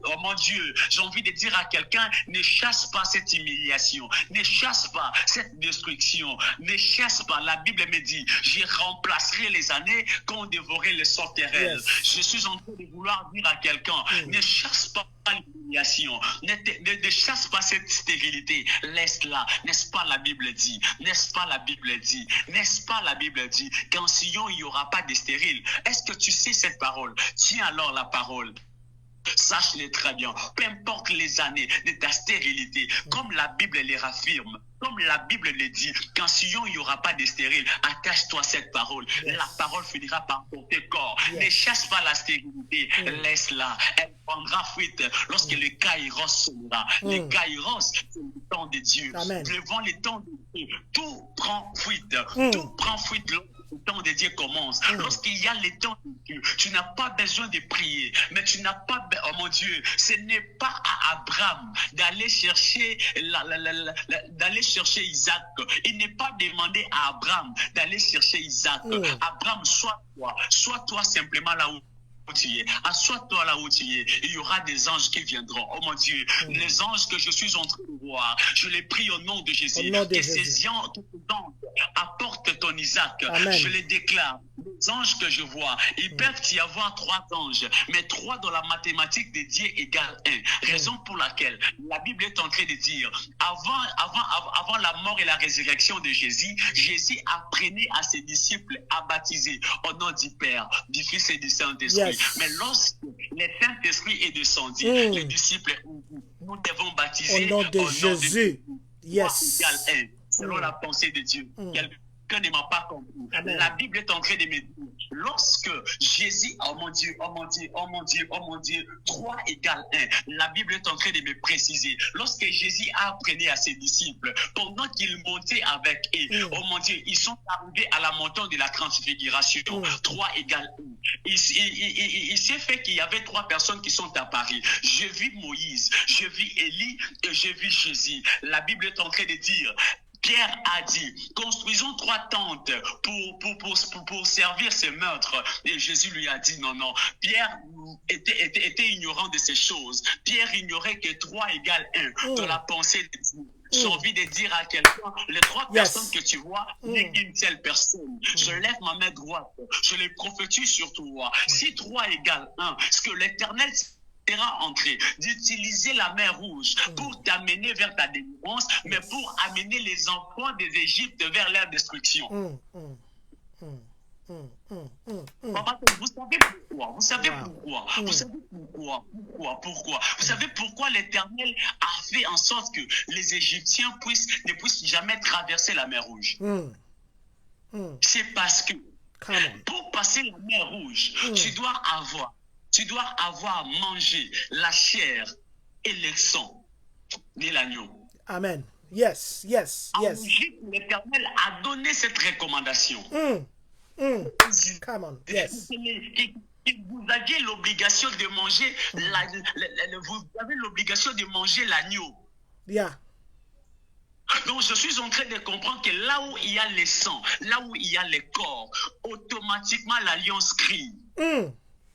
B: Oh mon Dieu, j'ai envie de dire à quelqu'un, ne chasse pas cette humiliation. Ne chasse pas cette destruction. Ne chasse pas. La Bible me dit, je remplacerai les années qu'on dévorait les sauterelles. Je suis en train de vouloir dire à quelqu'un, ne chasse pas l'humiliation, ne chasse pas cette stérilité, laisse-la. N'est-ce pas la Bible dit? N'est-ce pas la Bible dit? N'est-ce pas la Bible dit qu'en Sion il n'y aura pas de stérile? Est-ce que tu sais cette parole? Tiens alors la parole. Sache-le très bien, peu importe les années de ta stérilité, comme la Bible les raffirme, comme la Bible le dit, qu'en Sion il n'y aura pas de stérile, attache-toi cette parole. La parole finira par porter corps. Ne chasse pas la stérilité, laisse-la. Elle prendra fuite lorsque le kairos sera. Le kairos, c'est le temps de Dieu. Devant le temps de Dieu, tout prend fuite. Tout prend fuite lorsque le temps de Dieu commence. Lorsqu'il y a le temps de Dieu, tu n'as pas besoin de prier, mais tu n'as pas, oh mon Dieu, ce n'est pas à Abraham d'aller chercher Isaac. Il n'est pas demandé à Abraham d'aller chercher Isaac. Abraham, sois toi simplement là où tu es. Assois-toi là où tu es. Il y aura des anges qui viendront. Oh mon Dieu, les anges que je suis en train de voir, je les prie au nom de Jésus. Que ces anges apportent ton Isaac.
A: Amen.
B: Je les déclare. Les anges que je vois, ils peuvent y avoir 3 anges, mais 3 dans la mathématique de Dieu égale 1. Raison pour laquelle la Bible est en train de dire, avant la mort et la résurrection de Jésus, Jésus apprenait à ses disciples à baptiser au nom du Père, du Fils et du Saint-Esprit.
A: Yes.
B: Mais lorsque le Saint-Esprit est descendu, les disciples ont dit, nous devons baptiser
A: au nom de Jésus. Yes.
B: Égale 1, selon la pensée de Dieu. Quelqu'un ne m'a pas compris.
A: Amen.
B: La Bible est en train de me dire, lorsque Jésus, oh mon Dieu, oh mon Dieu, oh mon Dieu, oh mon Dieu, 3 égale 1, la Bible est en train de me préciser, lorsque Jésus a appris à ses disciples, pendant qu'ils montaient avec eux, oh mon Dieu, ils sont arrivés à la montagne de la transfiguration, 3 égale 1. Il s'est fait qu'il y avait 3 personnes qui sont apparues. Je vis Moïse, je vis Élie et je vis Jésus. La Bible est en train de dire, Pierre a dit, construisons 3 tentes pour servir ce meurtre. Et Jésus lui a dit, non, non. Pierre était ignorant de ces choses. Pierre ignorait que 3 égale 1 dans la pensée de Dieu. J'ai envie de dire à quelqu'un, les 3 personnes que tu vois, n'est qu'une seule personne. Je lève ma main droite, je les prophétise sur toi. Si 3 égale 1, ce que l'Éternel sera en train d'utiliser la mer Rouge pour t'amener vers ta délivrance, mais pour amener les enfants des Égyptes vers leur destruction. Papa, vous savez pourquoi? Vous savez pourquoi? Vous savez pourquoi? Vous savez pourquoi l'Éternel a fait en sorte que les Égyptiens ne puissent jamais traverser la mer Rouge? C'est parce que pour passer la mer Rouge, tu dois avoir mangé la chair et le sang de l'agneau.
A: Amen. Yes, yes, yes.
B: En Égypte, l'Éternel a donné cette recommandation.
A: Come on, yes.
B: Vous aviez l'obligation de manger vous avez l'obligation de manger l'agneau.
A: Yeah.
B: Donc je suis en train de comprendre que là où il y a le sang, là où il y a le corps, automatiquement l'alliance crie.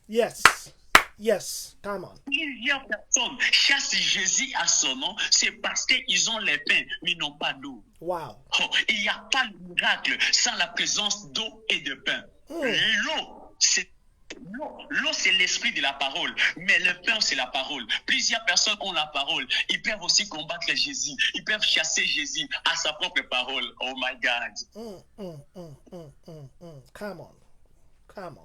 A: Yes. Yes, come on.
B: Plusieurs personnes chassent Jésus à son nom, c'est parce qu'ils ont les pains, mais ils n'ont pas d'eau.
A: Wow.
B: Oh, il n'y a pas de miracle sans la présence d'eau et de pain. L'eau, c'est l'esprit de la parole, mais le pain, c'est la parole. Plusieurs personnes ont la parole. Ils peuvent aussi combattre Jésus. Ils peuvent chasser Jésus à sa propre parole. Oh my God.
A: Come on.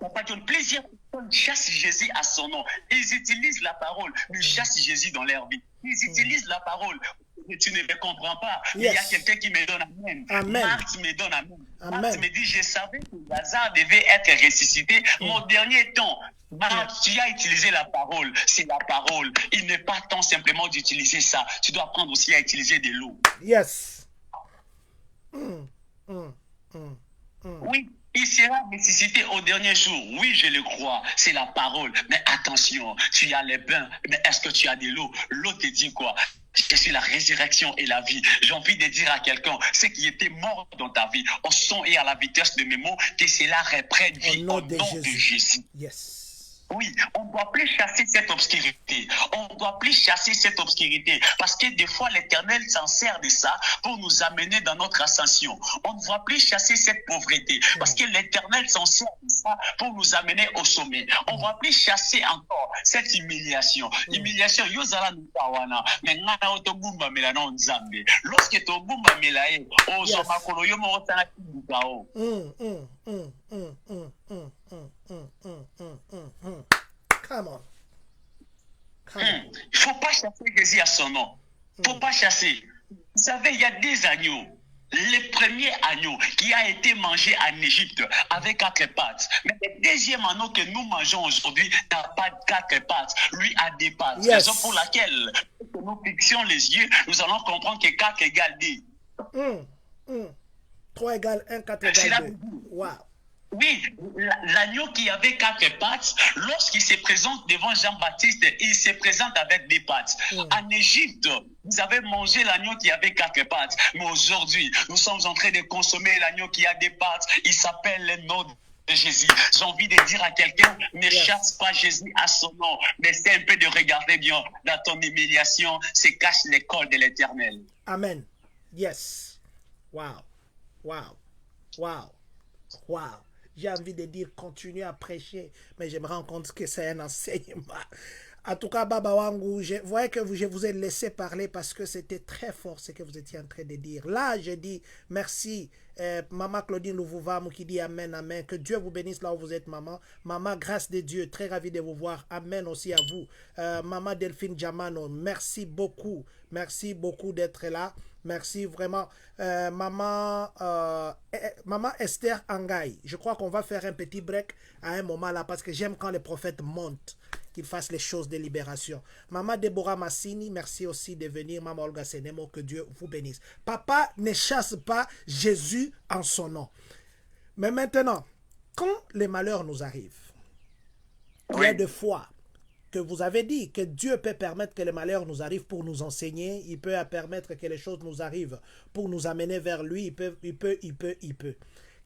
B: Papa, plusieurs personnes chassent Jésus à son nom. Ils utilisent la parole, mais chassent Jésus dans leur vie. Ils utilisent la parole. Mais tu ne me comprends pas. Il y a quelqu'un qui me donne amen. Marc me donne amen. Marc me dit, je savais que Lazare devait être ressuscité. Mon dernier temps, Marc, tu as utilisé la parole. C'est la parole. Il n'est pas temps simplement d'utiliser ça. Tu dois apprendre aussi à utiliser de l'eau.
A: Yes.
B: Oui. Il sera ressuscité au dernier jour. Oui, je le crois. C'est la parole. Mais attention, tu as les pains. Mais est-ce que tu as de l'eau? L'eau te dit quoi? Je suis la résurrection et la vie. J'ai envie de dire à quelqu'un, ce qui était mort dans ta vie, au son et à la vitesse de mes mots, que cela reprenne vie au nom de Jésus.
A: Yes.
B: Oui, on ne doit plus chasser cette obscurité. On ne doit plus chasser cette obscurité. Parce que des fois, l'Éternel s'en sert de ça pour nous amener dans notre ascension. On ne doit plus chasser cette pauvreté. Parce que l'Éternel s'en sert de ça pour nous amener au sommet. On ne doit plus chasser encore cette humiliation. Humiliation, yozala nukawana. Mais ngana otogumba melano nzambe. Lorsque togumba melae, ozo makolo yomo otana kibukao.
A: Come on.
B: Il ne faut pas chasser Jésus à son nom. Il ne faut pas chasser. Vous savez, il y a des agneaux. Le premier agneau qui a été mangé en Égypte avec 4 pattes. Mais le deuxième agneau que nous mangeons aujourd'hui n'a pas 4 pattes. Lui a des pattes.
A: Yes.
B: Raison pour laquelle, si nous fixions les yeux, nous allons comprendre que 4 égale 2.
A: 3 égale 1, 4 égale 2. Wow.
B: Oui, l'agneau qui avait 4 pattes, lorsqu'il se présente devant Jean-Baptiste, il se présente avec 2 pattes. En Égypte, vous avez mangé l'agneau qui avait 4 pattes. Mais aujourd'hui, nous sommes en train de consommer l'agneau qui a 2 pattes. Il s'appelle le nom de Jésus. J'ai envie de dire à quelqu'un, ne chasse pas Jésus à son nom, mais c'est un peu de regarder bien dans ton humiliation, se cache l'école de l'Éternel.
A: Amen. Yes. Wow. Wow. Wow. Wow. J'ai envie de dire continue à prêcher, mais je me rends compte que c'est un enseignement. En tout cas, Baba Wangu, je voyais que je vous ai laissé parler parce que c'était très fort ce que vous étiez en train de dire. Là, je dis merci. Maman Claudine Louvouvamou qui dit Amen, Amen. Que Dieu vous bénisse là où vous êtes, maman. Maman, grâce de Dieu, très ravi de vous voir. Amen aussi à vous. Maman Delphine Jamano, merci beaucoup. Merci beaucoup d'être là. Merci vraiment. Maman Esther Angaï, je crois qu'on va faire un petit break à un moment là parce que j'aime quand les prophètes montent, qu'ils fassent les choses de libération. Maman Deborah Massini, merci aussi de venir. Maman Olga Senemo, que Dieu vous bénisse. Papa ne chasse pas Jésus en son nom. Mais maintenant, quand les malheurs nous arrivent, il y a des fois que vous avez dit que Dieu peut permettre que les malheurs nous arrivent pour nous enseigner, il peut permettre que les choses nous arrivent pour nous amener vers lui, il peut.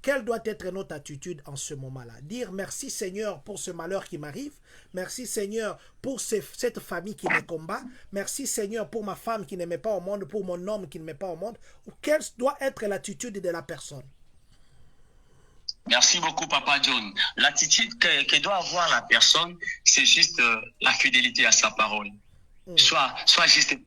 A: Quelle doit être notre attitude en ce moment-là? Dire merci Seigneur pour ce malheur qui m'arrive, merci Seigneur pour cette famille qui me combat, merci Seigneur pour ma femme qui ne met pas au monde, pour mon homme qui ne met pas au monde. Quelle doit être l'attitude de la personne?
B: Merci beaucoup, Papa John. L'attitude que doit avoir la personne, c'est juste la fidélité à sa parole. Sois juste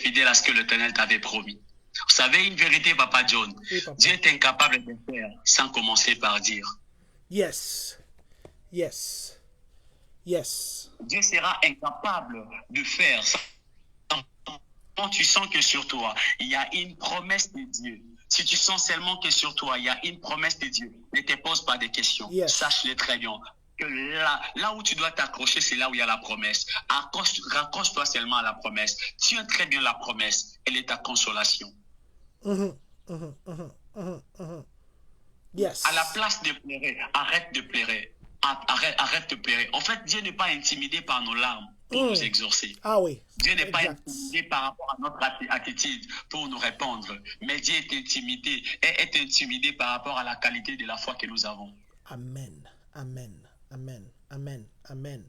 B: fidèle à ce que l'Éternel t'avait promis. Vous savez une vérité, Papa John, oui, Papa. Dieu est incapable de faire sans commencer par dire.
A: Yes. Yes. Yes.
B: Dieu sera incapable de faire quand tu sens que sur toi, il y a une promesse de Dieu. Si tu sens seulement que sur toi, il y a une promesse de Dieu, ne te pose pas de questions. Yes. Sache-le très bien. Que là où tu dois t'accrocher, c'est là où il y a la promesse. Raccroche-toi seulement à la promesse. Tiens très bien la promesse. Elle est ta consolation.
A: Yes.
B: À la place de pleurer, arrête de pleurer. Arrête de pleurer. En fait, Dieu n'est pas intimidé par nos larmes pour nous exaucer.
A: Ah oui.
B: Dieu n'est pas intimidé par rapport à notre attitude pour nous répondre. Mais Dieu est intimidé par rapport à la qualité de la foi que nous avons.
A: Amen. Amen. Amen. Amen. Amen.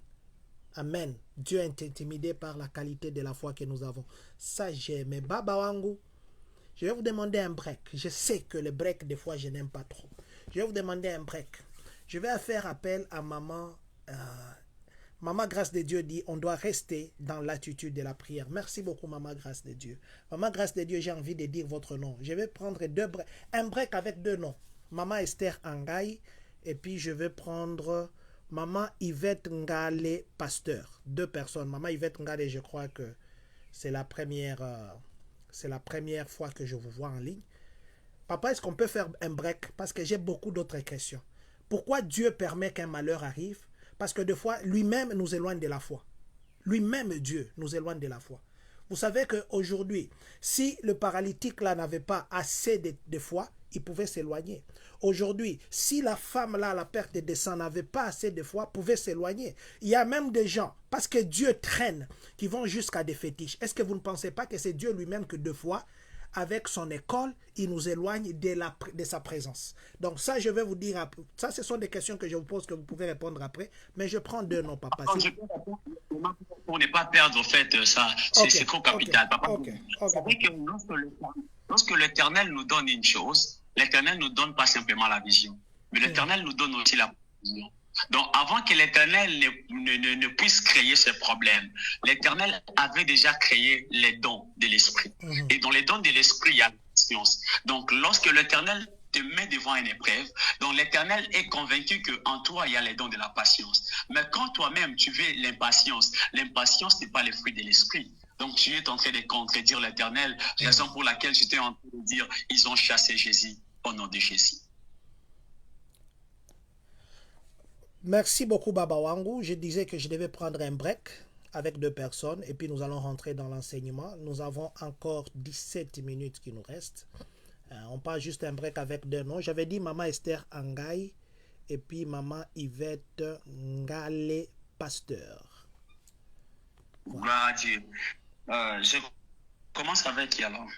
A: Amen. Dieu est intimidé par la qualité de la foi que nous avons. Ça, j'aime. Baba Wangu, je vais vous demander un break. Je sais que le break, des fois, je n'aime pas trop. Je vais vous demander un break. Je vais faire appel à maman. Maman Grâce de Dieu dit, on doit rester dans l'attitude de la prière. Merci beaucoup, Maman Grâce de Dieu. Maman Grâce de Dieu, j'ai envie de dire votre nom. Je vais prendre un break avec deux noms. Maman Esther Angaï, et puis je vais prendre Maman Yvette Ngale Pasteur. Deux personnes. Maman Yvette Ngale, je crois que c'est la première fois que je vous vois en ligne. Papa, est-ce qu'on peut faire un break? Parce que j'ai beaucoup d'autres questions. Pourquoi Dieu permet qu'un malheur arrive? Parce que des fois, lui-même nous éloigne de la foi. Lui-même, Dieu, nous éloigne de la foi. Vous savez qu'aujourd'hui, si le paralytique là n'avait pas assez de foi, il pouvait s'éloigner. Aujourd'hui, si la femme là, la perte de sang, n'avait pas assez de foi, pouvait s'éloigner. Il y a même des gens, parce que Dieu traîne, qui vont jusqu'à des fétiches. Est-ce que vous ne pensez pas que c'est Dieu lui-même que deux fois, avec son école, il nous éloigne de sa présence? Donc ça, je vais vous dire, ça, ce sont des questions que je vous pose, que vous pouvez répondre après, mais je prends deux noms, papa.
B: Pour ne pas perdre, en fait, ça, c'est trop capital. Papa, vous savez que lorsque l'Éternel nous donne une chose, l'Éternel nous donne pas simplement la vision, mais l'Éternel nous donne aussi la vision. Donc, avant que l'Éternel ne puisse créer ce problème, l'Éternel avait déjà créé les dons de l'Esprit. Et dans les dons de l'Esprit, il y a la patience. Donc, lorsque l'Éternel te met devant une épreuve, donc l'Éternel est convaincu qu'en toi, il y a les dons de la patience. Mais quand toi-même, tu veux l'impatience n'est pas le fruit de l'Esprit. Donc, tu es en train de contredire l'Éternel, raison pour laquelle j'étais en train de dire, ils ont chassé Jésus au nom de Jésus.
A: Merci beaucoup, Baba Wangu. Je disais que je devais prendre un break avec deux personnes et puis nous allons rentrer dans l'enseignement. Nous avons encore 17 minutes qui nous restent. On part juste un break avec deux noms. J'avais dit Maman Esther Angaï et puis Maman Yvette Ngale Pasteur.
B: Voilà. Je commence avec qui alors?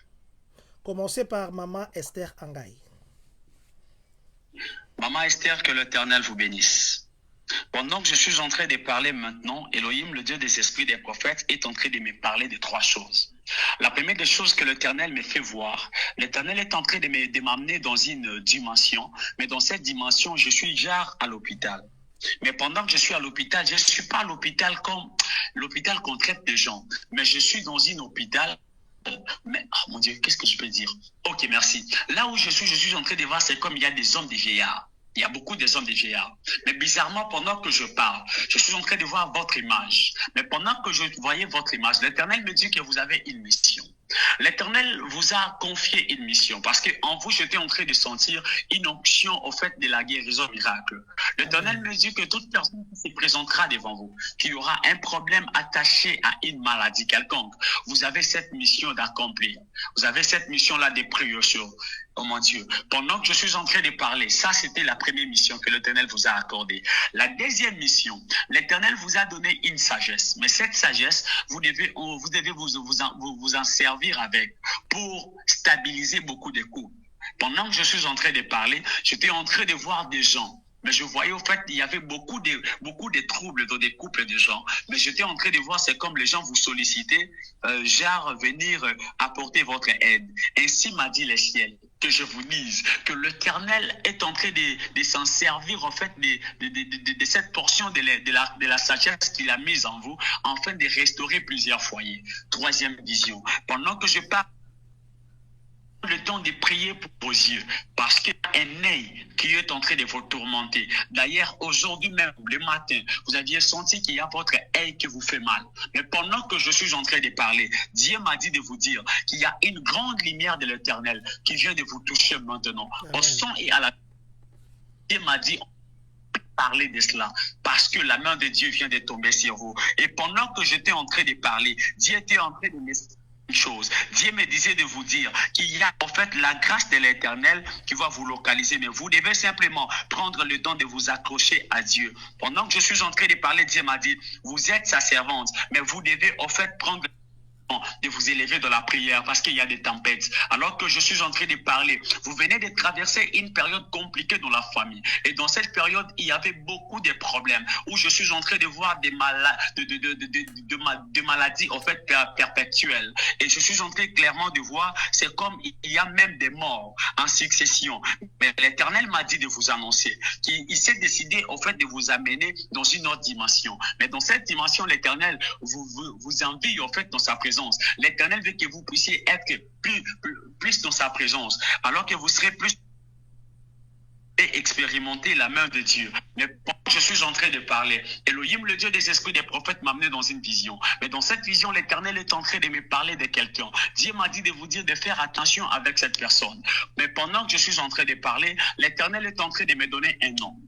A: Commencez par Maman Esther Angaï.
B: Maman Esther, que l'Éternel vous bénisse. Pendant que je suis en train de parler maintenant, Elohim, le Dieu des esprits des prophètes, est en train de me parler de trois choses. La première des choses que l'Éternel me fait voir, l'Éternel est en train de m'amener dans une dimension, mais dans cette dimension, je suis genre à l'hôpital. Mais pendant que je suis à l'hôpital, je ne suis pas à l'hôpital comme l'hôpital qu'on traite des gens, mais je suis dans un hôpital. Mais, oh mon Dieu, qu'est-ce que je peux dire? Ok, merci. Là où je suis en train de voir, c'est comme il y a des hommes, des vieillards. Il y a beaucoup des hommes, des vieillards. Mais bizarrement, pendant que je parle, je suis en train de voir votre image. Mais pendant que je voyais votre image, l'Éternel me dit que vous avez une mission. L'Éternel vous a confié une mission parce qu'en vous, j'étais en train de sentir une onction au fait de la guérison miracle. L'Éternel me dit que toute personne qui se présentera devant vous, qui aura un problème attaché à une maladie quelconque, vous avez cette mission d'accomplir. Vous avez cette mission-là de prier sur. Oh mon Dieu, pendant que je suis en train de parler, ça c'était la première mission que l'Éternel vous a accordée. La deuxième mission, l'Éternel vous a donné une sagesse. Mais cette sagesse, vous devez vous en servir avec pour stabiliser beaucoup de couples. Pendant que je suis en train de parler, j'étais en train de voir des gens. Mais je voyais au fait il y avait beaucoup de troubles dans des couples de gens. Mais j'étais en train de voir, c'est comme les gens vous sollicitaient, genre venir apporter votre aide. Ainsi m'a dit le ciel. Que je vous dise que l'Éternel est en train de s'en servir en fait de cette portion de la sagesse qu'il a mise en vous, afin de restaurer plusieurs foyers. Troisième vision. Pendant que je parle, le temps de prier pour vos yeux, parce qu'il y a un œil qui est en train de vous tourmenter. D'ailleurs, aujourd'hui même, le matin, vous aviez senti qu'il y a votre œil qui vous fait mal. Mais pendant que je suis en train de parler, Dieu m'a dit de vous dire qu'il y a une grande lumière de l'Éternel qui vient de vous toucher maintenant. Au son et à la... Dieu m'a dit... parler de cela parce que la main de Dieu vient de tomber sur vous. Et pendant que j'étais en train de parler, Dieu était en train de me chose. Dieu me disait de vous dire qu'il y a en fait la grâce de l'Éternel qui va vous localiser, mais vous devez simplement prendre le temps de vous accrocher à Dieu. Pendant que je suis en train de parler, Dieu m'a dit, vous êtes sa servante, mais vous devez en fait prendre de vous élever dans la prière parce qu'il y a des tempêtes. Alors que je suis en train de parler, vous venez de traverser une période compliquée dans la famille. Et dans cette période, il y avait beaucoup de problèmes où je suis en train de voir des maladies en fait perpétuelles. Et je suis en train clairement de voir, c'est comme il y a même des morts en succession. Mais l'Éternel m'a dit de vous annoncer qu'il s'est décidé en fait de vous amener dans une autre dimension. Mais dans cette dimension, l'Éternel vous envie en fait dans sa présence. L'Éternel veut que vous puissiez être plus dans sa présence, alors que vous serez plus et expérimenter la main de Dieu. Mais je suis en train de parler. Elohim, le Dieu des esprits des prophètes, m'a amené dans une vision. Mais dans cette vision, l'Éternel est en train de me parler de quelqu'un. Dieu m'a dit de vous dire de faire attention avec cette personne. Mais pendant que je suis en train de parler, l'Éternel est en train de me donner un nom.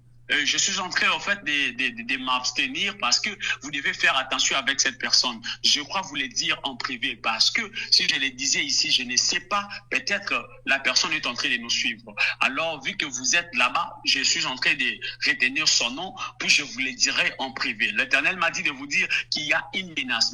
B: Je suis en train en fait de m'abstenir parce que vous devez faire attention avec cette personne. Je crois vous le dire en privé parce que si je le disais ici, je ne sais pas, peut-être la personne est en train de nous suivre. Alors vu que vous êtes là-bas, je suis en train de retenir son nom, puis je vous le dirai en privé. L'Éternel m'a dit de vous dire qu'il y a une menace.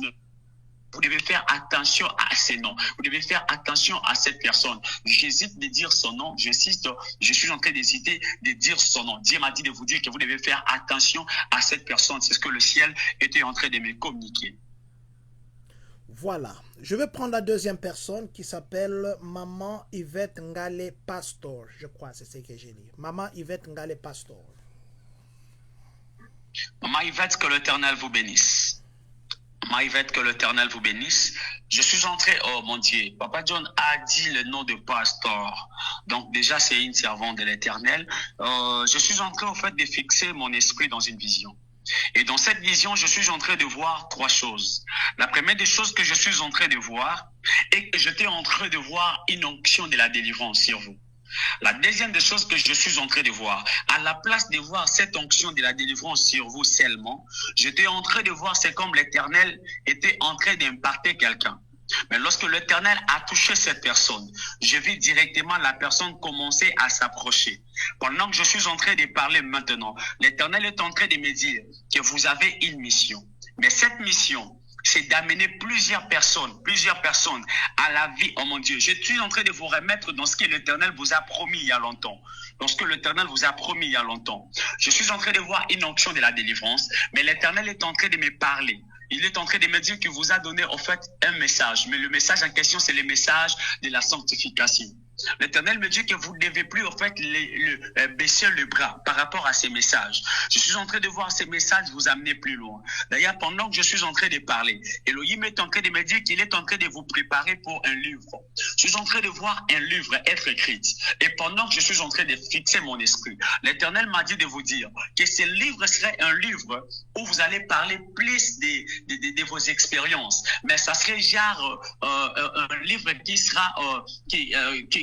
B: Vous devez faire attention à ces noms. Vous devez faire attention à cette personne. J'hésite de dire son nom. J'insiste, je suis en train d'hésiter de dire son nom. Dieu m'a dit de vous dire que vous devez faire attention à cette personne. C'est ce que le ciel était en train de me communiquer.
A: Voilà. Je vais prendre la deuxième personne qui s'appelle Maman Yvette Ngale Pastor. Je crois, c'est ce que j'ai dit. Maman Yvette Ngale Pastor.
B: Maman Yvette, que l'Éternel vous bénisse. Maman Yvette, que l'Éternel vous bénisse. Je suis entré, oh mon Dieu, Papa John a dit le nom de pasteur. Donc déjà, c'est une servante de l'Éternel. Je suis en train, en fait, de fixer mon esprit dans une vision. Et dans cette vision, je suis en train de voir trois choses. La première des choses que je suis en train de voir est que j'étais en train de voir une onction de la délivrance sur vous. La deuxième des choses que je suis en train de voir, à la place de voir cette onction de la délivrance sur vous seulement, j'étais en train de voir, c'est comme l'Éternel était en train d'imparter quelqu'un. Mais lorsque l'Éternel a touché cette personne, je vis directement la personne commencer à s'approcher. Pendant que je suis en train de parler maintenant, l'Éternel est en train de me dire que vous avez une mission. Mais cette mission, c'est d'amener plusieurs personnes à la vie, oh mon Dieu. Je suis en train de vous remettre dans ce que l'Éternel vous a promis il y a longtemps. Dans ce que l'Éternel vous a promis il y a longtemps. Je suis en train de voir une onction de la délivrance, mais l'Éternel est en train de me parler. Il est en train de me dire qu'il vous a donné en fait un message. Mais le message en question, c'est le message de la sanctification. L'Éternel me dit que vous ne devez plus en fait baisser le bras par rapport à ces messages. Je suis en train de voir ces messages vous amener plus loin. D'ailleurs, pendant que je suis en train de parler, Elohim est en train de me dire qu'il est en train de vous préparer pour un livre. Je suis en train de voir un livre être écrit. Et pendant que je suis en train de fixer mon esprit, l'Éternel m'a dit de vous dire que ce livre serait un livre où vous allez parler plus de vos expériences. Mais ça serait genre un livre qui sera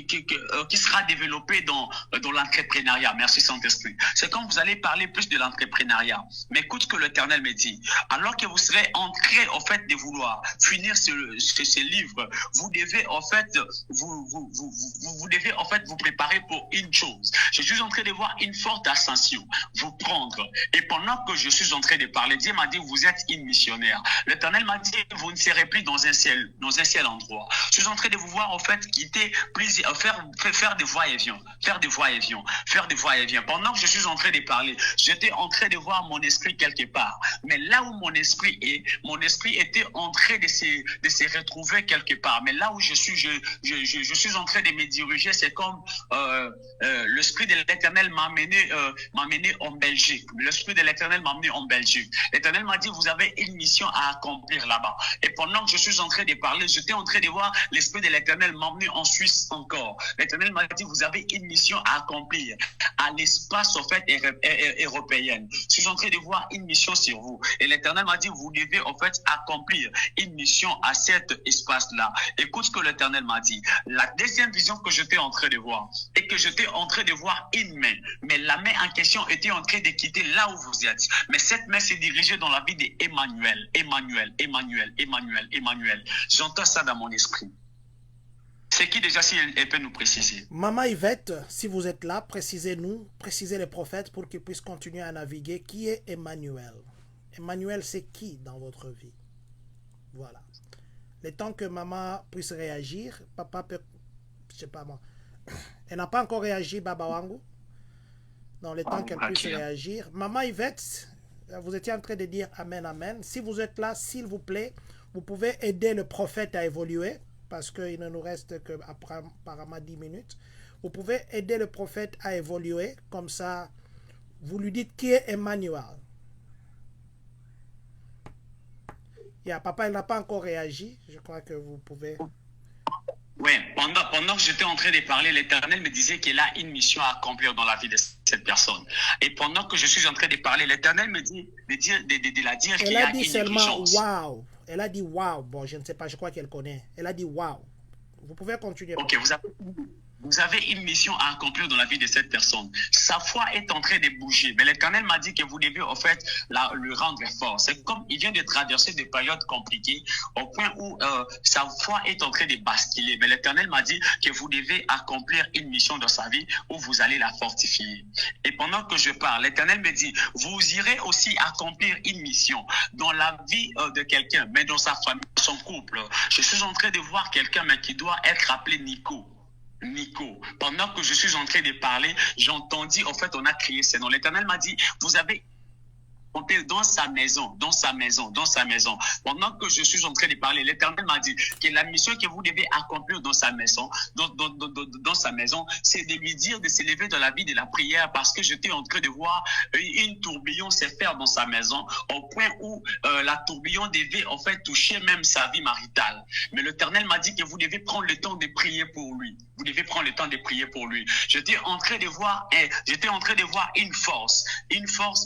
B: qui sera développé dans l'entrepreneuriat. Merci Saint-Esprit. C'est comme vous allez parler plus de l'entrepreneuriat. Mais écoute ce que l'Éternel me dit. Alors que vous serez en train, en fait, de vouloir finir ce livre, vous devez, en fait, vous devez, en fait, vous préparer pour une chose. Je suis en train de voir une forte ascension vous prendre. Et pendant que je suis en train de parler, Dieu m'a dit, vous êtes une missionnaire. L'Éternel m'a dit, vous ne serez plus dans un seul endroit. Je suis en train de vous voir, en fait, quitter plusieurs, faire des va-et-vient, faire des va-et-vient. Pendant que je suis en train de parler, j'étais en train de voir mon esprit quelque part. Mais là où mon esprit était en train de se retrouver quelque part. Mais là où je suis en train de me diriger, c'est comme l'esprit de l'Éternel m'a amené en Belgique. L'esprit de l'Éternel m'a amené en Belgique. L'Éternel m'a dit, vous avez une mission à accomplir là-bas. Et pendant que je suis en train de parler, j'étais en train de voir l'esprit de l'Éternel m'amener en Suisse encore. L'Éternel m'a dit, vous avez une mission à accomplir à l'espace, en fait, européen. Je suis en train de voir une mission sur vous. Et l'Éternel m'a dit, vous devez, en fait, accomplir une mission à cet espace-là. Écoute ce que l'Éternel m'a dit. La deuxième vision que j'étais en train de voir, et que j'étais en train de voir une main. Mais la main en question était en train de quitter là où vous êtes. Mais cette main s'est dirigée dans la vie d'Emmanuel. Emmanuel. J'entends ça dans mon esprit. C'est qui déjà, si elle peut nous préciser?
A: Maman Yvette, si vous êtes là, précisez-nous, précisez les prophètes pour qu'ils puissent continuer à naviguer. Qui est Emmanuel? Emmanuel, c'est qui dans votre vie? Voilà. Le temps que maman puisse réagir, papa peut... Je sais pas moi. Elle n'a pas encore réagi, Baba Wangu. Dans le temps qu'elle puisse réagir. Maman Yvette, vous étiez en train de dire Amen, Amen. Si vous êtes là, s'il vous plaît, vous pouvez aider le prophète à évoluer. Parce qu'il ne nous reste que apparemment 10 minutes. Vous pouvez aider le prophète à évoluer. Comme ça, vous lui dites qui est Emmanuel. Papa, il n'a pas encore réagi. Je crois que vous pouvez...
B: Oui, pendant que j'étais en train de parler, l'Éternel me disait qu'il a une mission à accomplir dans la vie de cette personne. Et pendant que je suis en train de parler, l'Éternel me dit de la dire qu'il y a une exigence.
A: Wow. Elle a dit wow. Bon, je ne sais pas, je crois qu'elle connaît. Elle a dit wow. Vous pouvez continuer.
B: Ok, vous avez une mission à accomplir dans la vie de cette personne. Sa foi est en train de bouger. Mais l'Éternel m'a dit que vous devez en fait le rendre fort. C'est comme il vient de traverser des périodes compliquées au point où sa foi est en train de basculer. Mais l'Éternel m'a dit que vous devez accomplir une mission dans sa vie où vous allez la fortifier. Et pendant que je parle, l'Éternel me dit, vous irez aussi accomplir une mission dans la vie de quelqu'un, mais dans sa famille, son couple. Je suis en train de voir quelqu'un mais qui doit être appelé Nico. Pendant que je suis en train de parler, j'ai entendu, en fait, on a crié ce nom. L'Éternel m'a dit, vous avez dans sa maison. Pendant que je suis en train de parler, l'Éternel m'a dit que la mission que vous devez accomplir dans sa maison, c'est de lui dire de s'élever dans la vie de la prière parce que j'étais en train de voir une tourbillon se faire dans sa maison au point où la tourbillon devait en fait toucher même sa vie maritale. Mais l'Éternel m'a dit que vous devez prendre le temps de prier pour lui. J'étais en train de voir une force,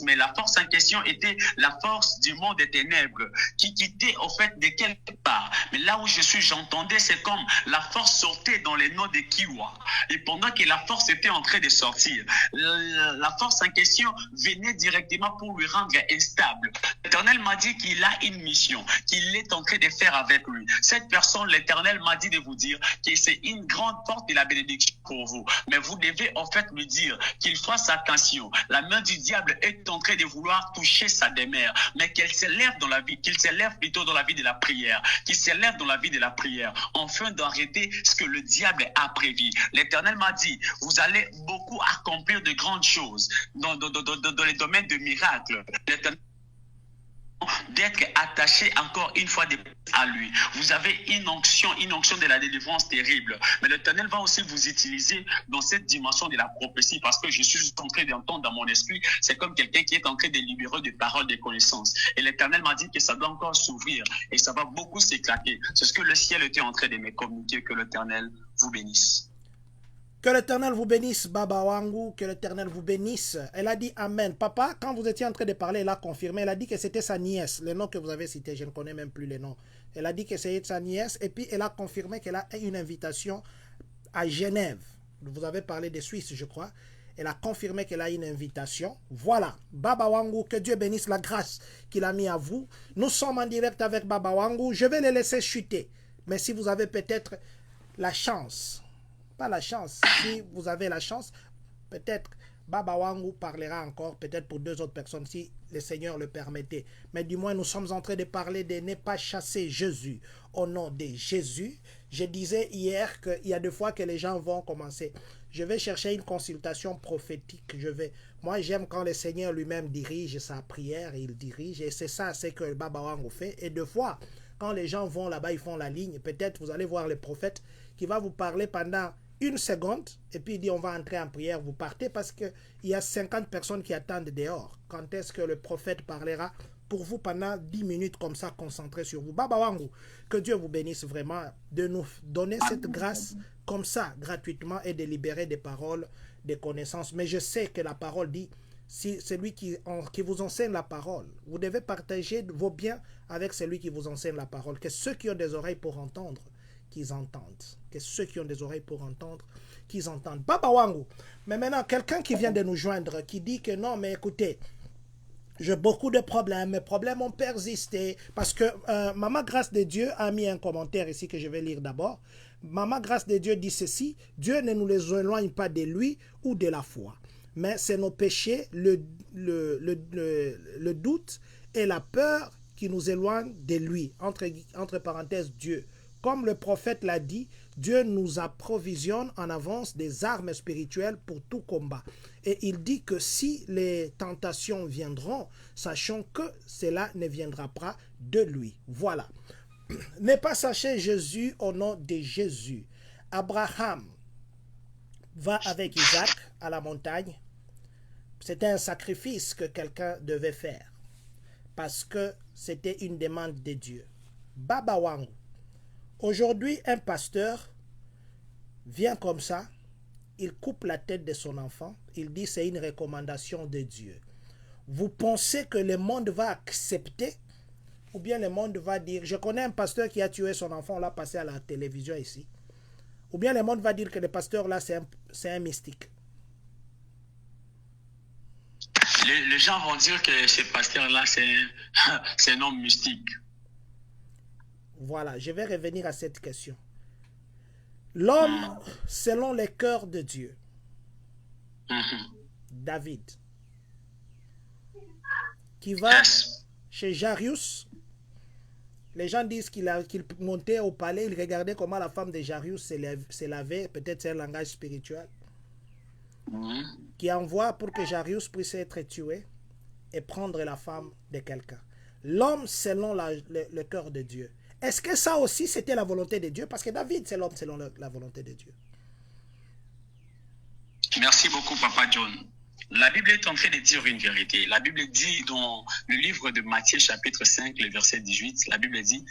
B: mais la force en question était la force du monde des ténèbres qui quittait en fait de quelque part. Mais là où je suis, j'entendais, c'est comme la force sortait dans les noms de Kiwa. Et pendant que la force était en train de sortir, la force en question venait directement pour lui rendre instable. L'Éternel m'a dit qu'il a une mission, qu'il est en train de faire avec lui. Cette personne, l'Éternel m'a dit de vous dire que c'est une grande porte de la bénédiction pour vous. Mais vous devez en fait lui dire qu'il fasse attention. La main du diable est en train de vouloir toucher toucher sa demeure, mais qu'elle s'élève dans la vie, qu'il s'élève plutôt dans la vie de la prière, qu'il s'élève dans la vie de la prière, afin d'arrêter ce que le diable a prévu. L'Éternel m'a dit, vous allez beaucoup accomplir de grandes choses dans les domaines de miracles. D'être attaché encore une fois à lui. Vous avez une onction de la délivrance terrible. Mais l'Éternel va aussi vous utiliser dans cette dimension de la prophétie, parce que je suis en train d'entendre dans mon esprit, c'est comme quelqu'un qui est en train de libérer des paroles de connaissances. Et l'Éternel m'a dit que ça doit encore s'ouvrir et ça va beaucoup s'éclater. C'est ce que le ciel était en train de me communiquer. Que l'Éternel vous bénisse.
A: Que l'Éternel vous bénisse, Baba Wangu, que l'Éternel vous bénisse. Elle a dit Amen. Papa, quand vous étiez en train de parler, elle a confirmé. Elle a dit que c'était sa nièce. Le nom que vous avez cité, je ne connais même plus les noms. Elle a dit que c'était sa nièce et puis elle a confirmé qu'elle a une invitation à Genève. Vous avez parlé de Suisse, je crois. Elle a confirmé qu'elle a une invitation. Voilà. Baba Wangu, que Dieu bénisse la grâce qu'il a mis à vous. Nous sommes en direct avec Baba Wangu. Je vais les laisser chuter. Mais si vous avez peut-être la chance... Pas la chance. Si vous avez la chance, peut-être Baba Wangu parlera encore, peut-être pour 2 autres personnes, si le Seigneur le permettait. Mais du moins, nous sommes en train de parler de ne pas chasser Jésus. Au nom de Jésus, je disais hier qu'il y a 2 fois que les gens vont commencer. Je vais chercher une consultation prophétique. Moi, j'aime quand le Seigneur lui-même dirige sa prière, il dirige. Et c'est ça, c'est que Baba Wangu fait. Et 2 fois, quand les gens vont là-bas, ils font la ligne. Peut-être vous allez voir le prophète qui va vous parler pendant 1 seconde, et puis il dit on va entrer en prière, vous partez parce qu'il y a 50 personnes qui attendent dehors. Quand est-ce que le prophète parlera pour vous pendant 10 minutes comme ça, concentré sur vous? Baba Wangu, que Dieu vous bénisse vraiment de nous donner cette grâce comme ça, gratuitement, et de libérer des paroles, des connaissances. Mais je sais que la parole dit, si celui qui vous enseigne la parole, vous devez partager vos biens avec celui qui vous enseigne la parole. Que ceux qui ont des oreilles pour entendre, qu'ils entendent. Que ceux qui ont des oreilles pour entendre, qu'ils entendent. Baba Wangu. Mais maintenant, quelqu'un qui vient de nous joindre, qui dit que non, mais écoutez, j'ai beaucoup de problèmes, mes problèmes ont persisté, parce que Maman Grâce de Dieu a mis un commentaire ici que je vais lire d'abord. Maman Grâce de Dieu dit ceci: Dieu ne nous les éloigne pas de lui ou de la foi, mais c'est nos péchés, le doute et la peur qui nous éloignent de lui. Entre parenthèses, Dieu. Comme le prophète l'a dit, Dieu nous approvisionne en avance des armes spirituelles pour tout combat. Et il dit que si les tentations viendront, sachons que cela ne viendra pas de lui. Voilà. Ne pas chasser Jésus au nom de Jésus. Abraham va avec Isaac à la montagne. C'était un sacrifice que quelqu'un devait faire parce que c'était une demande de Dieu. Baba Wangu. Aujourd'hui, un pasteur vient comme ça, il coupe la tête de son enfant, il dit c'est une recommandation de Dieu. Vous pensez que le monde va accepter ou bien le monde va dire, je connais un pasteur qui a tué son enfant, on l'a passé à la télévision ici, ou bien le monde va dire que le pasteur là c'est un mystique.
B: Les gens vont dire que ce pasteur-là, c'est un homme mystique.
A: Voilà, je vais revenir à cette question. L'homme, selon le cœur de Dieu, David, qui va chez Jarius, les gens disent qu'il montait au palais, il regardait comment la femme de Jarius se lavait, peut-être c'est un langage spirituel, qui envoie pour que Jarius puisse être tué et prendre la femme de quelqu'un. L'homme selon le cœur de Dieu. Est-ce que ça aussi c'était la volonté de Dieu? Parce que David c'est l'homme selon la volonté de Dieu.
B: Merci beaucoup Papa John. La Bible est en train de dire une vérité. La Bible dit dans le livre de Matthieu chapitre 5, le verset 18, la Bible dit,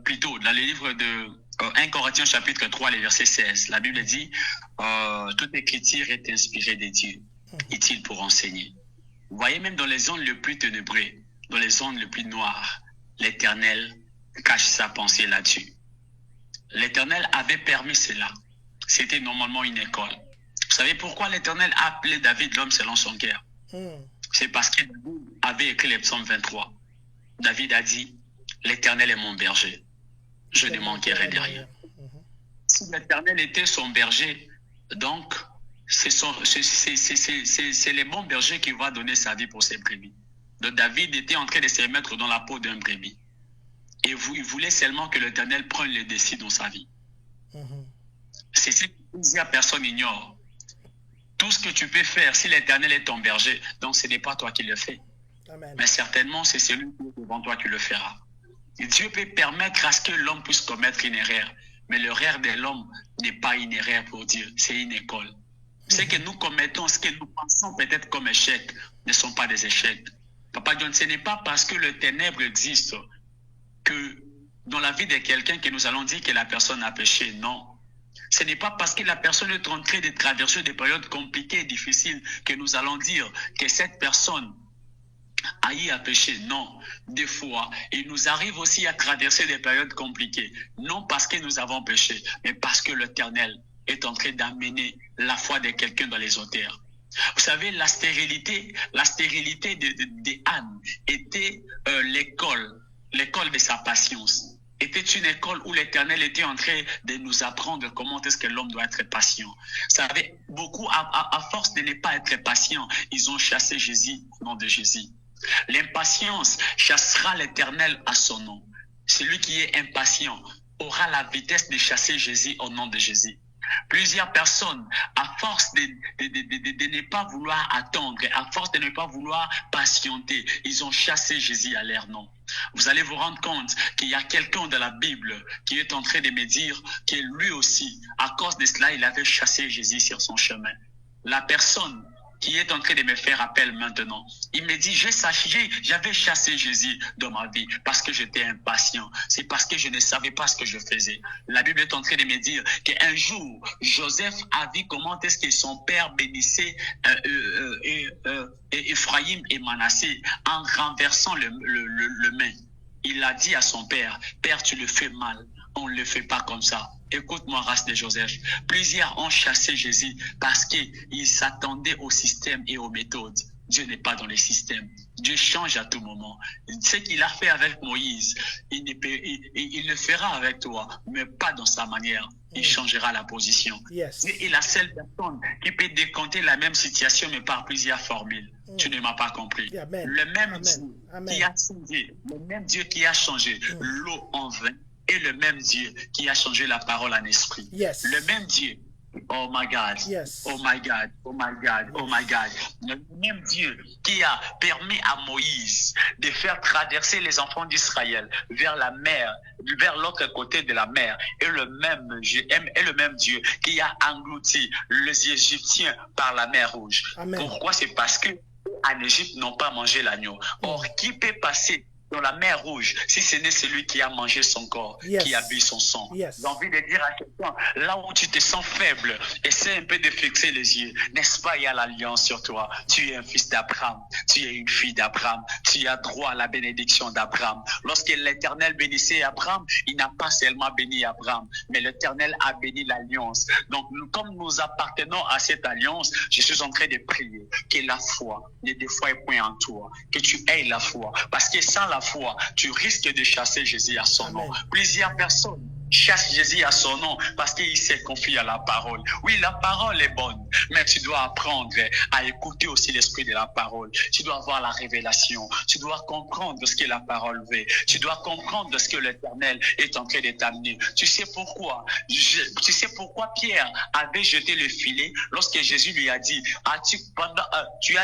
B: plutôt dans le livre de 1 Corinthiens chapitre 3, le verset 16, la Bible dit, toute écriture est inspirée de Dieu, utile pour enseigner. Vous voyez, même dans les zones les plus ténébreuses, dans les zones les plus noires, l'Éternel cache sa pensée là-dessus. L'Éternel avait permis cela. C'était normalement une école. Vous savez pourquoi l'Éternel a appelé David l'homme selon son cœur? C'est parce que David avait écrit le psaume 23. David a dit, l'Éternel est mon berger. Je ne manquerai de rien. Si l'Éternel était son berger, donc c'est le bon berger qui va donner sa vie pour ses brebis. Donc David était en train de se mettre dans la peau d'un brebis. Et il voulait seulement que l'Éternel prenne le dessus dans sa vie. C'est ce que plusieurs personnes ignorent. Tout ce que tu peux faire, si l'Éternel est ton berger, donc ce n'est pas toi qui le fais.
A: Amen.
B: Mais certainement, c'est celui qui est devant toi qui le fera. Et Dieu peut permettre à ce que l'homme puisse commettre une erreur. Mais l'erreur de l'homme n'est pas une erreur pour Dieu, c'est une école. Ce que nous commettons, ce que nous pensons peut-être comme échecs, ne sont pas des échecs. Papa John, ce n'est pas parce que le ténèbre existe que dans la vie de quelqu'un que nous allons dire que la personne a péché. Non. Ce n'est pas parce que la personne est en train de traverser des périodes compliquées et difficiles que nous allons dire que cette personne a eu à pécher. Non. Des fois, il nous arrive aussi à traverser des périodes compliquées. Non parce que nous avons péché, mais parce que l'Éternel est en train d'amener la foi de quelqu'un dans les auteurs. Vous savez, la stérilité de Anne était l'école de sa patience. Était une école où l'Éternel était en train de nous apprendre comment est-ce que l'homme doit être patient. Vous savez, beaucoup, à force de ne pas être patient, ils ont chassé Jésus au nom de Jésus. L'impatience chassera l'Éternel à son nom. Celui qui est impatient aura la vitesse de chasser Jésus au nom de Jésus. Plusieurs personnes, à force de ne pas vouloir attendre, à force de ne pas vouloir patienter, ils ont chassé Jésus à leur nom. Vous allez vous rendre compte qu'il y a quelqu'un dans la Bible qui est en train de me dire que lui aussi, à cause de cela, il avait chassé Jésus sur son chemin. La personne qui est en train de me faire appel maintenant, il me dit, j'avais chassé Jésus dans ma vie parce que j'étais impatient. C'est parce que je ne savais pas ce que je faisais. La Bible est en train de me dire qu'un jour, Joseph a vu comment est-ce que son père bénissait Ephraïm et Manassé en renversant le main. Il a dit à son père, Père, tu le fais mal. On ne le fait pas comme ça. Écoute-moi, race de Joseph. Plusieurs ont chassé Jésus parce qu'ils s'attendaient au système et aux méthodes. Dieu n'est pas dans les systèmes. Dieu change à tout moment. Ce qu'il a fait avec Moïse, il le fera avec toi, mais pas dans sa manière. Il changera la position.
A: Yes.
B: Dieu est la seule personne qui peut décompter la même situation, mais par plusieurs formules. Tu ne m'as pas compris.
A: Amen.
B: Le même
A: Amen.
B: Dieu
A: Amen.
B: qui a changé, le même Dieu qui a changé l'eau en vin, et le même Dieu qui a changé la parole en esprit.
A: Yes.
B: Le même Dieu. Oh my God.
A: Yes.
B: Oh my God. Oh my God. Oh my God. Le même Dieu qui a permis à Moïse de faire traverser les enfants d'Israël vers la mer, vers l'autre côté de la mer. Et le même Dieu qui a englouti les Égyptiens par la mer Rouge.
A: Amen.
B: Pourquoi? C'est parce que en Égypte n'ont pas mangé l'agneau. Or, qui peut passer dans la mer Rouge si ce n'est celui qui a mangé son corps,
A: Yes.
B: qui a bu son sang?
A: Yes.
B: J'ai envie de dire à quelqu'un, là où tu te sens faible, essaie un peu de fixer les yeux. N'est-ce pas, il y a l'alliance sur toi. Tu es un fils d'Abraham, tu es une fille d'Abraham, tu as droit à la bénédiction d'Abraham. Lorsque l'Éternel bénissait Abraham, il n'a pas seulement béni Abraham, mais l'Éternel a béni l'alliance. Donc, comme nous appartenons à cette alliance, je suis en train de prier que la foi ne défoie point en toi, que tu aies la foi. Parce que sans la foi, tu risques de chasser Jésus à son nom. Plusieurs personnes chassent Jésus à son nom parce qu'il se confie à la parole. Oui, la parole est bonne, mais tu dois apprendre à écouter aussi l'esprit de la parole. Tu dois avoir la révélation. Tu dois comprendre ce que la parole veut. Tu dois comprendre ce que l'Éternel est en train de t'amener. Tu sais pourquoi? Tu sais pourquoi Pierre avait jeté le filet lorsque Jésus lui a dit, tu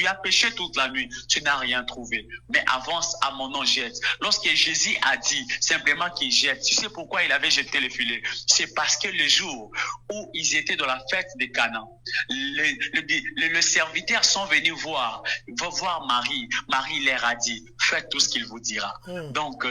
B: as péché toute la nuit, tu n'as rien trouvé, mais avance à mon nom, jette. Lorsque Jésus a dit simplement qu'il jette, tu sais pourquoi il avait jeté le filet? C'est parce que le jour où ils étaient dans la fête de Cana, les serviteurs sont venus voir Marie. Marie leur a dit, faites tout ce qu'il vous dira. Donc,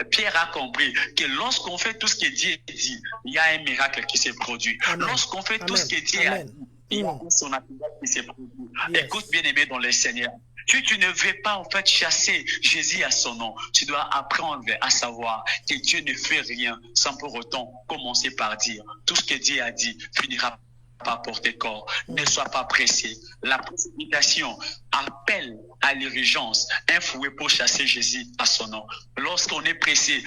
B: Pierre a compris que lorsqu'on fait tout ce que Dieu dit, il y a un miracle qui s'est produit. Lorsqu'on fait tout ce que Dieu a dit, il y a son activité qui s'est produit.
A: Yes.
B: Écoute, bien-aimé dans le Seigneur, si tu ne veux pas en fait chasser Jésus à son nom, tu dois apprendre à savoir que Dieu ne fait rien sans pour autant commencer par dire tout ce que Dieu a dit finira pas porter corps. Ne sois pas pressé. La précipitation appelle à l'urgence un fouet pour chasser Jésus à son nom. lorsqu'on est pressé,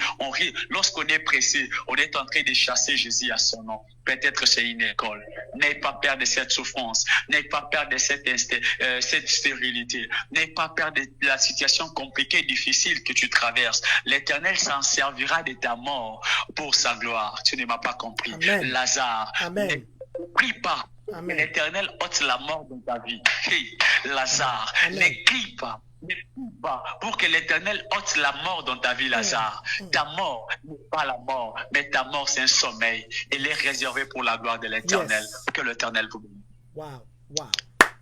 B: lorsqu'on est pressé, on est en train de chasser Jésus à son nom. Peut-être c'est une école. N'aie pas peur de cette souffrance. N'aie pas peur de cette stérilité. N'aie pas peur de la situation compliquée, difficile que tu traverses. L'Éternel s'en servira de ta mort pour sa gloire. Tu ne m'as pas compris.
A: Amen.
B: Lazare,
A: Amen.
B: ne prie pas.
A: Amen.
B: L'Éternel ôte la mort de ta vie. Hey, Lazare,
A: Amen.
B: ne crie pas. Ne prie pas pour que l'Éternel ôte la mort dans ta vie, Lazare. Ta mort n'est pas la mort, mais ta mort, c'est un sommeil. Elle est réservée pour la gloire de l'Éternel.
A: Yes.
B: Que l'Éternel vous bénisse.
A: Wow, wow,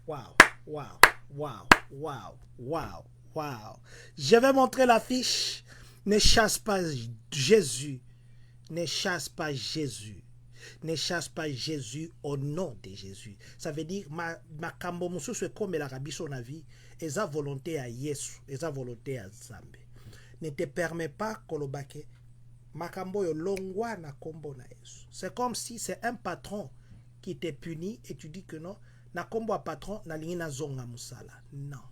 A: wow, wow, wow, wow, wow, wow. Je vais montrer l'affiche. Ne chasse pas Jésus. Ne chasse pas Jésus. Ne chasse pas Jésus au nom de Jésus. Ça veut dire, ma kambo mususu comme la rabi son avis, et sa volonté à Yesu, et sa volonté à Zambé. Ne te permet pas kolobake, makambo yo longwa na kombo na Yesu. C'est comme si c'est un patron qui te punit et tu dis que non, na kombo a patron na lingi na zonga musala. Non,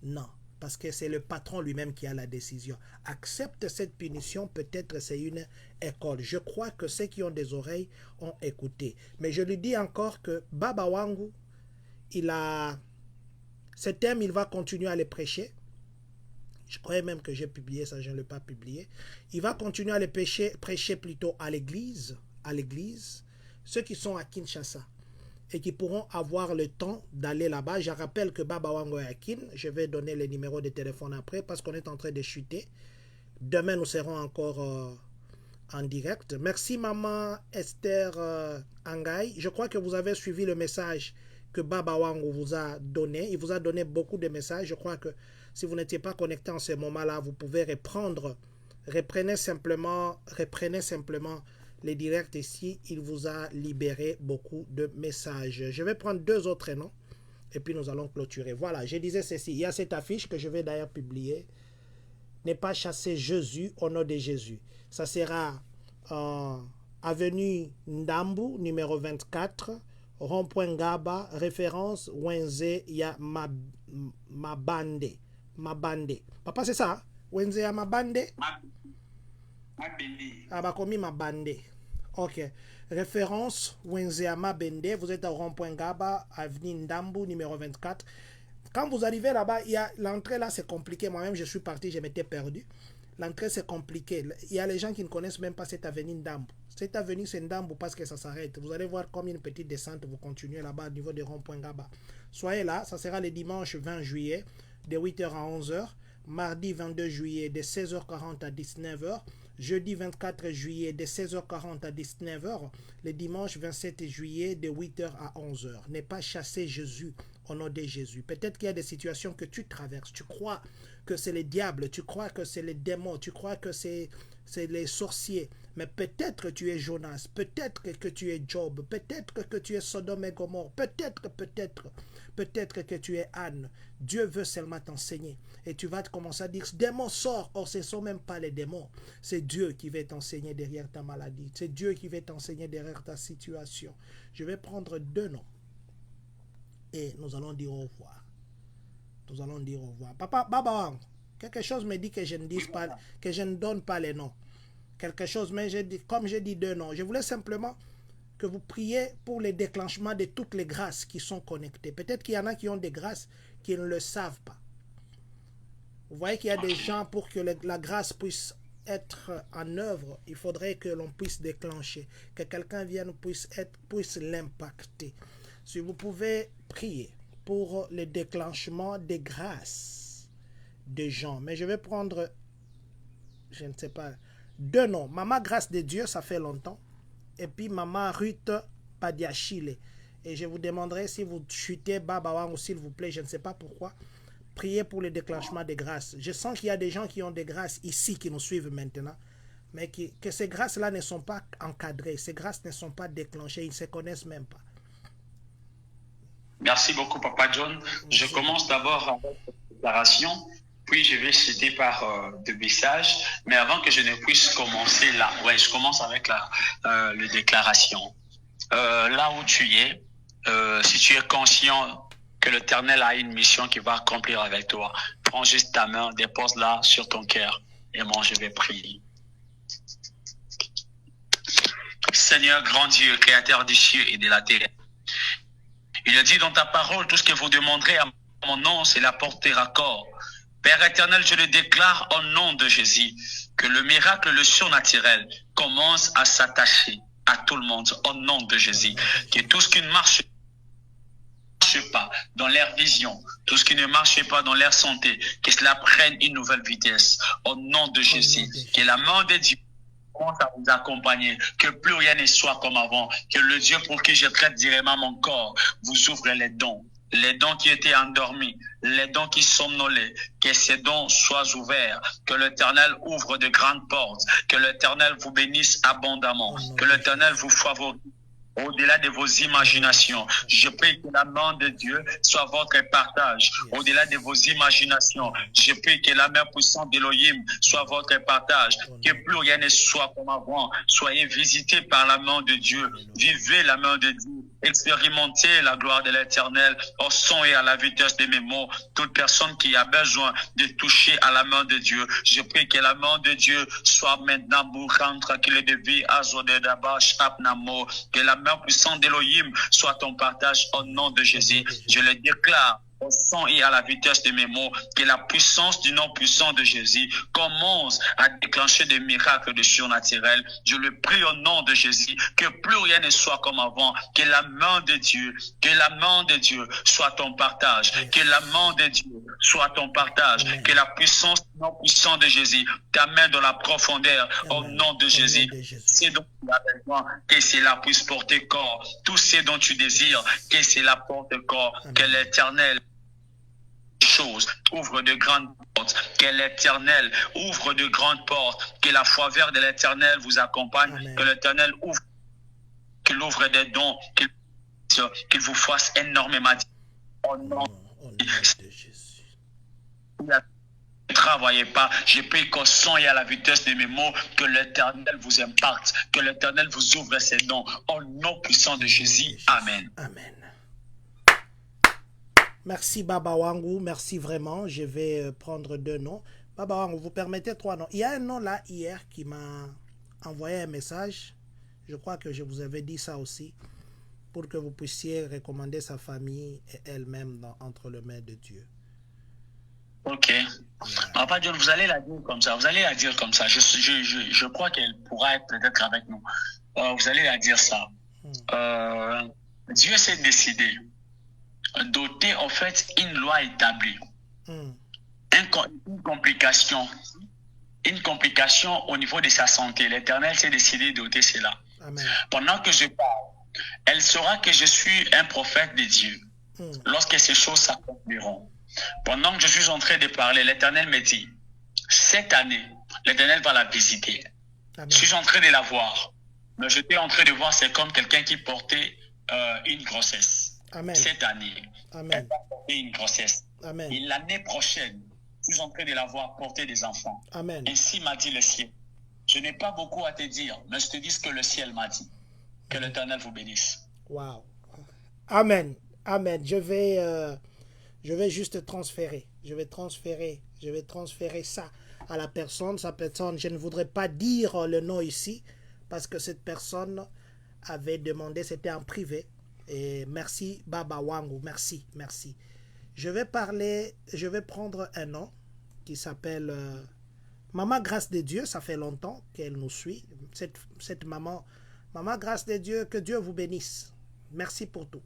A: non. Parce que c'est le patron lui-même qui a la décision. Accepte cette punition, peut-être c'est une école. Je crois que ceux qui ont des oreilles ont écouté. Mais je lui dis encore que Baba Wangu, ce thème, il va continuer à les prêcher. Je croyais même que j'ai publié ça, je ne l'ai pas publié. Il va continuer à les prêcher plutôt à l'église. Ceux qui sont à Kinshasa et qui pourront avoir le temps d'aller là-bas. Je rappelle que Baba Wango est à Kin. Je vais donner les numéros de téléphone après parce qu'on est en train de chuter. Demain, nous serons encore en direct. Merci, Maman Esther Angaï. Je crois que vous avez suivi le message que Baba Wango vous a donné. Il vous a donné beaucoup de messages. Je crois que si vous n'étiez pas connecté en ce moment-là, vous pouvez reprendre. Reprenez simplement les directs ici, il vous a libéré beaucoup de messages. Je vais prendre 2 autres noms et puis nous allons clôturer. Voilà, je disais ceci. Il y a cette affiche que je vais d'ailleurs publier. Ne pas chasser Jésus au nom de Jésus. Ça sera avenue Ndambu, numéro 24, rond-point Gaba, référence Wenze ya Mabande. Papa, c'est ça? Hein? Wenze ya Mabande? Ah, bah, commis Mabande. Ok. Référence Wenzéama Bende. Vous êtes au rond-point Gaba, avenue Ndambu, numéro 24. Quand vous arrivez là-bas, l'entrée là, c'est compliqué. Moi-même, je suis parti, je m'étais perdu. L'entrée, c'est compliqué. Il y a les gens qui ne connaissent même pas cette avenue Ndambu. Cette avenue, c'est Ndambu parce que ça s'arrête. Vous allez voir comme une petite descente. Vous continuez là-bas au niveau du rond-point Gaba. Soyez là. Ça sera le dimanche 20 juillet, de 8h à 11h. Mardi 22 juillet, de 16h40 à 19h. Jeudi 24 juillet de 16h40 à 19h, le dimanche 27 juillet de 8h à 11h. Ne pas chasser Jésus au nom de Jésus. Peut-être qu'il y a des situations que tu traverses. Tu crois que c'est le diable, tu crois que c'est les démons, tu crois que c'est les sorciers. Mais peut-être que tu es Jonas, peut-être que tu es Job, peut-être que tu es Sodome et Gomorrhe, peut-être que tu es Anne. Dieu veut seulement t'enseigner. Et tu vas commencer à dire, démon sort. Or, ce ne sont même pas les démons. C'est Dieu qui va t'enseigner derrière ta maladie. C'est Dieu qui va t'enseigner derrière ta situation. Je vais prendre 2 noms. Et nous allons dire au revoir. Nous allons dire au revoir. Papa, Baba, quelque chose me dit que je ne dise pas, que je ne donne pas les noms. Quelque chose, mais comme j'ai dit 2 noms, je voulais simplement que vous priez pour le déclenchement de toutes les grâces qui sont connectées. Peut-être qu'il y en a qui ont des grâces qui ne le savent pas. Vous voyez qu'il y a des gens, pour que la grâce puisse être en œuvre, il faudrait que l'on puisse déclencher, que quelqu'un vienne puisse l'impacter. Si vous pouvez prier pour le déclenchement des grâces des gens. Mais je vais prendre, je ne sais pas, 2 noms. Maman Grâce de Dieu, ça fait longtemps. Et puis Maman Ruth Padiachile. Et je vous demanderai si vous chutez Baba Wango, s'il vous plaît, je ne sais pas pourquoi. Priez pour le déclenchement des grâces. Je sens qu'il y a des gens qui ont des grâces ici qui nous suivent maintenant, mais que ces grâces-là ne sont pas encadrées, ces grâces ne sont pas déclenchées, ils ne se connaissent même pas.
B: Merci beaucoup, Papa John. Je commence d'abord avec cette déclaration, puis je vais citer par deux messages. Mais avant que je ne puisse commencer là, je commence avec la déclaration. Là où tu es, si tu es conscient que l'Éternel a une mission qu'il va accomplir avec toi, prends juste ta main, dépose-la sur ton cœur Et moi, je vais prier. Seigneur, grand Dieu, créateur du ciel et de la terre. Il a dit dans ta parole, tout ce que vous demanderez à mon nom, c'est la portera corps. Père éternel, je le déclare au nom de Jésus, que le miracle, le surnaturel, commence à s'attacher à tout le monde au nom de Jésus. Que tout ce qui ne marche pas dans leur vision, tout ce qui ne marche pas dans leur santé, que cela prenne une nouvelle vitesse au nom de Jésus. Que la main de Dieu commence à vous accompagner, que plus rien ne soit comme avant, que le Dieu pour qui je traite directement mon corps vous ouvre les dons qui étaient endormis, les dons qui somnolaient, que ces dons soient ouverts, que l'Éternel ouvre de grandes portes, que l'Éternel vous bénisse abondamment, que l'Éternel vous favorise au-delà de vos imaginations. Je prie que la main de Dieu soit votre partage. Au-delà de vos imaginations, je prie que la main puissante d'Élohim soit votre partage. Que plus rien ne soit comme avant. Soyez visités par la main de Dieu. Vivez la main de Dieu. Expérimentez la gloire de l'Éternel au son et à la vitesse de mes mots. Toute personne qui a besoin de toucher à la main de Dieu, je prie que la main de Dieu soit maintenant mourante, tranquille de vie, azodé d'abash, apnamo, que la main puissante d'Élohim soit ton partage au nom de Jésus. Je le déclare au son et à la vitesse de mes mots, que la puissance du nom puissant de Jésus commence à déclencher des miracles de surnaturel. Je le prie au nom de Jésus, que plus rien ne soit comme avant, que la main de Dieu soit ton partage, que la main de Dieu soit ton partage, que la puissance du nom puissant de Jésus t'amène dans la profondeur au nom de Jésus. C'est donc tu as besoin, que cela puisse porter corps. Tout ce dont tu désires, que cela porte corps, que l'Éternel choses, ouvre de grandes portes, que l'Éternel ouvre de grandes portes, que la faveur de l'Éternel vous accompagne, Amen. Que l'Éternel ouvre, qu'il ouvre des dons, qu'il vous fasse énormément au nom de Jésus. Ne travaillez pas, je prie qu'au son et à la vitesse de mes mots, que l'Éternel vous impacte, que l'Éternel vous ouvre ses dons, au nom puissant de Jésus. Amen.
A: Amen. Merci Baba Wangou, merci vraiment. Je vais prendre 2 noms. Baba Wangou, vous permettez 3 noms. Il y a un nom là hier qui m'a envoyé un message. Je crois que je vous avais dit ça aussi. Pour que vous puissiez recommander sa famille et elle-même entre les mains de Dieu.
B: Ok. Papa John, vous allez la dire comme ça. Vous allez la dire comme ça. Je crois qu'elle pourra être peut-être avec nous. Vous allez la dire ça. Dieu s'est décidé doter en fait une loi établie. Une complication au niveau de sa santé. L'Éternel s'est décidé de doter cela. Amen. Pendant que je parle, elle saura que je suis un prophète de Dieu. Lorsque ces choses s'accompliront. Pendant que je suis en train de parler, l'Éternel me dit, cette année, l'Éternel va la visiter. Amen. Je suis en train de la voir. Mais j'étais en train de voir, c'est comme quelqu'un qui portait une grossesse.
A: Amen.
B: Cette année,
A: Amen.
B: Elle va porter une grossesse.
A: Amen.
B: Et l'année prochaine, je suis en train de la voir porter des enfants.
A: Amen.
B: Ainsi m'a dit le ciel. Je n'ai pas beaucoup à te dire, mais je te dis ce que le ciel m'a dit. Que l'Éternel vous bénisse.
A: Wow. Amen. Amen. Je vais juste transférer. Je vais transférer ça à la personne. Sa personne, je ne voudrais pas dire le nom ici parce que cette personne avait demandé, c'était en privé. Et merci Baba Wangou, merci. Je vais prendre un nom qui s'appelle Maman Grâce de Dieu. Ça fait longtemps qu'elle nous suit. Cette maman Grâce de Dieu, que Dieu vous bénisse. Merci pour tout.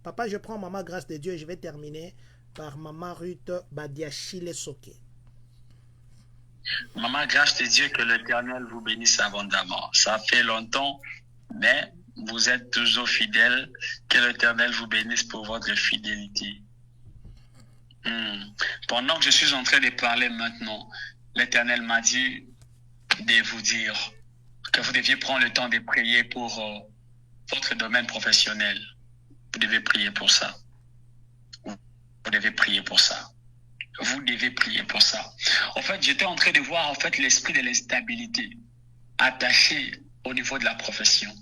A: Papa, je prends Maman Grâce de Dieu et je vais terminer par Maman Ruth Badiachile Soke.
B: Maman Grâce de Dieu, que l'Éternel vous bénisse abondamment. Ça fait longtemps, mais vous êtes toujours fidèle. Que l'Éternel vous bénisse pour votre fidélité. Pendant que je suis en train de parler maintenant, l'Éternel m'a dit de vous dire que vous deviez prendre le temps de prier pour votre domaine professionnel. Vous devez prier pour ça. Vous devez prier pour ça. Vous devez prier pour ça. En fait, j'étais en train de voir en fait l'esprit de l'instabilité attaché au niveau de la profession.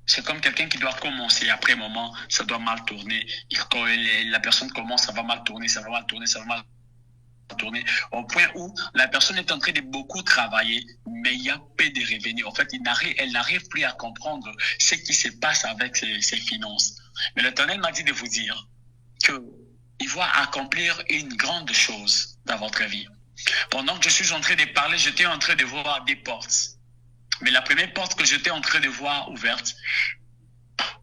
B: C'est comme quelqu'un qui doit commencer. Après un moment, ça doit mal tourner. Quand la personne commence, ça va mal tourner, ça va mal tourner, ça va mal tourner au point où la personne est en train de beaucoup travailler, mais il y a peu de revenus. En fait, elle n'arrive plus à comprendre ce qui se passe avec ses finances. Mais l'Éternel m'a dit de vous dire qu'il va accomplir une grande chose dans votre vie. Pendant que je suis en train de parler, j'étais en train de voir des portes. Mais la première porte que j'étais en train de voir ouverte,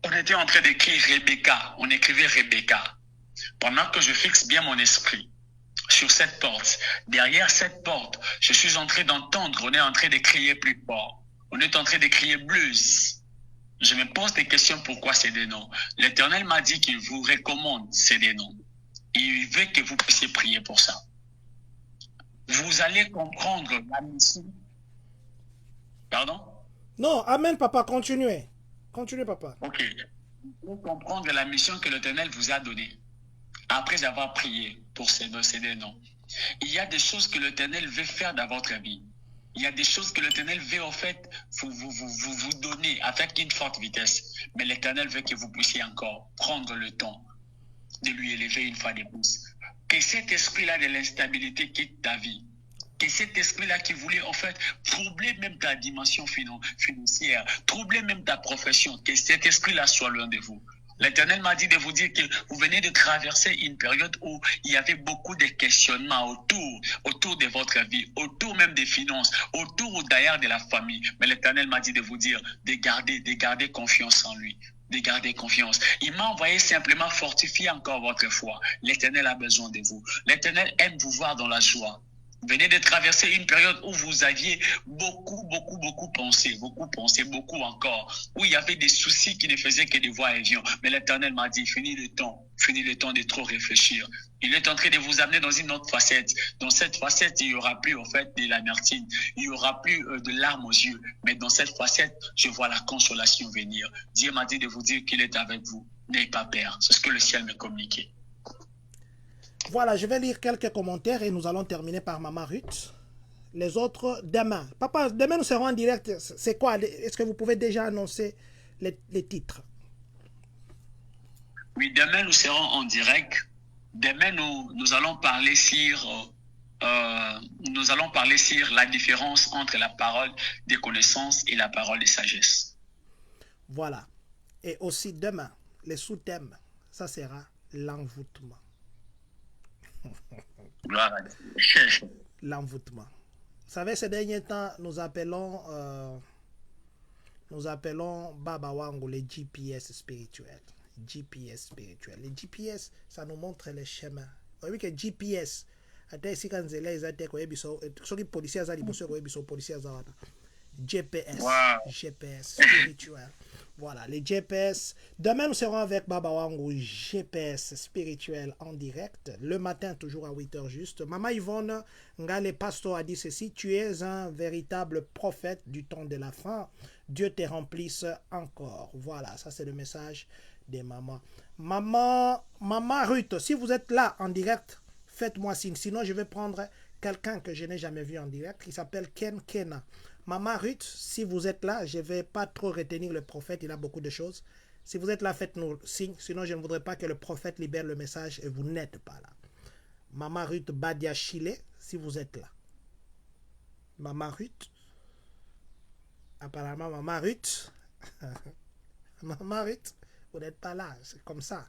B: on était en train d'écrire Rebecca. On écrivait Rebecca. Pendant que je fixe bien mon esprit sur cette porte, derrière cette porte, je suis en train d'entendre, on est en train de crier plus fort. On est en train de crier blues. Je me pose des questions, pourquoi ces deux noms? L'Éternel m'a dit qu'il vous recommande ces deux noms. Il veut que vous puissiez prier pour ça. Vous allez comprendre la mission. Pardon?
A: Non, amen, papa, continuez. Continuez, papa.
B: Ok. Vous comprendre la mission que l'Éternel vous a donnée après avoir prié pour ces deux noms. Il y a des choses que l'Éternel veut faire dans votre vie. Il y a des choses que l'Éternel veut en fait vous donner avec une forte vitesse. Mais l'Éternel veut que vous puissiez encore prendre le temps de lui élever une fois de plus. Que cet esprit-là de l'instabilité quitte ta vie. Que cet esprit-là qui voulait en fait troubler même ta dimension financière, troubler même ta profession, que cet esprit-là soit loin de vous. L'Éternel m'a dit de vous dire que vous venez de traverser une période où il y avait beaucoup de questionnements autour de votre vie, autour même des finances, autour d'ailleurs de la famille. Mais l'Éternel m'a dit de vous dire de garder confiance en lui. De garder confiance. Il m'a envoyé simplement fortifier encore votre foi. L'Éternel a besoin de vous. L'Éternel aime vous voir dans la joie. Vous venez de traverser une période où vous aviez beaucoup pensé, beaucoup encore, où il y avait des soucis qui ne faisaient que des va-et-vient. Mais l'Éternel m'a dit, fini le temps de trop réfléchir. Il est en train de vous amener dans une autre facette. Dans cette facette, il n'y aura plus en fait de l'amertume, il n'y aura plus de larmes aux yeux. Mais dans cette facette, je vois la consolation venir. Dieu m'a dit de vous dire qu'il est avec vous. N'ayez pas peur. C'est ce que le ciel me communiquait.
A: Voilà, je vais lire quelques commentaires et nous allons terminer par Maman Ruth. Les autres, demain. Papa, demain nous serons en direct. C'est quoi? Est-ce que vous pouvez déjà annoncer les titres?
B: Oui, demain nous serons en direct. Demain nous allons parler sur la différence entre la parole de connaissance et la parole de sagesse.
A: Voilà. Et aussi demain, les sous-thèmes, ça sera l'envoûtement. L'envoûtement. Vous savez, ces derniers temps, nous appelons Baba Wango les GPS spirituels. GPS spirituel. Les GPS, ça nous montre les chemins. Vous voyez que GPS, GPS spirituel. Voilà, les GPS. Demain, nous serons avec Baba Wango, GPS spirituel en direct. Le matin, toujours à 8h juste. Maman Yvonne Ngale Pastor a dit ceci: tu es un véritable prophète du temps de la fin. Dieu te remplisse encore. Voilà, ça c'est le message des mamans. Maman Ruth, si vous êtes là en direct, faites-moi signe. Sinon, je vais prendre quelqu'un que je n'ai jamais vu en direct, qui s'appelle Ken Kena. Maman Ruth, si vous êtes là, je ne vais pas trop retenir le prophète, il a beaucoup de choses. Si vous êtes là, faites-nous signe, sinon je ne voudrais pas que le prophète libère le message et vous n'êtes pas là. Maman Ruth Badia Chile, si vous êtes là. Maman Ruth. Apparemment, Maman Ruth. Maman Ruth, vous n'êtes pas là, c'est comme ça.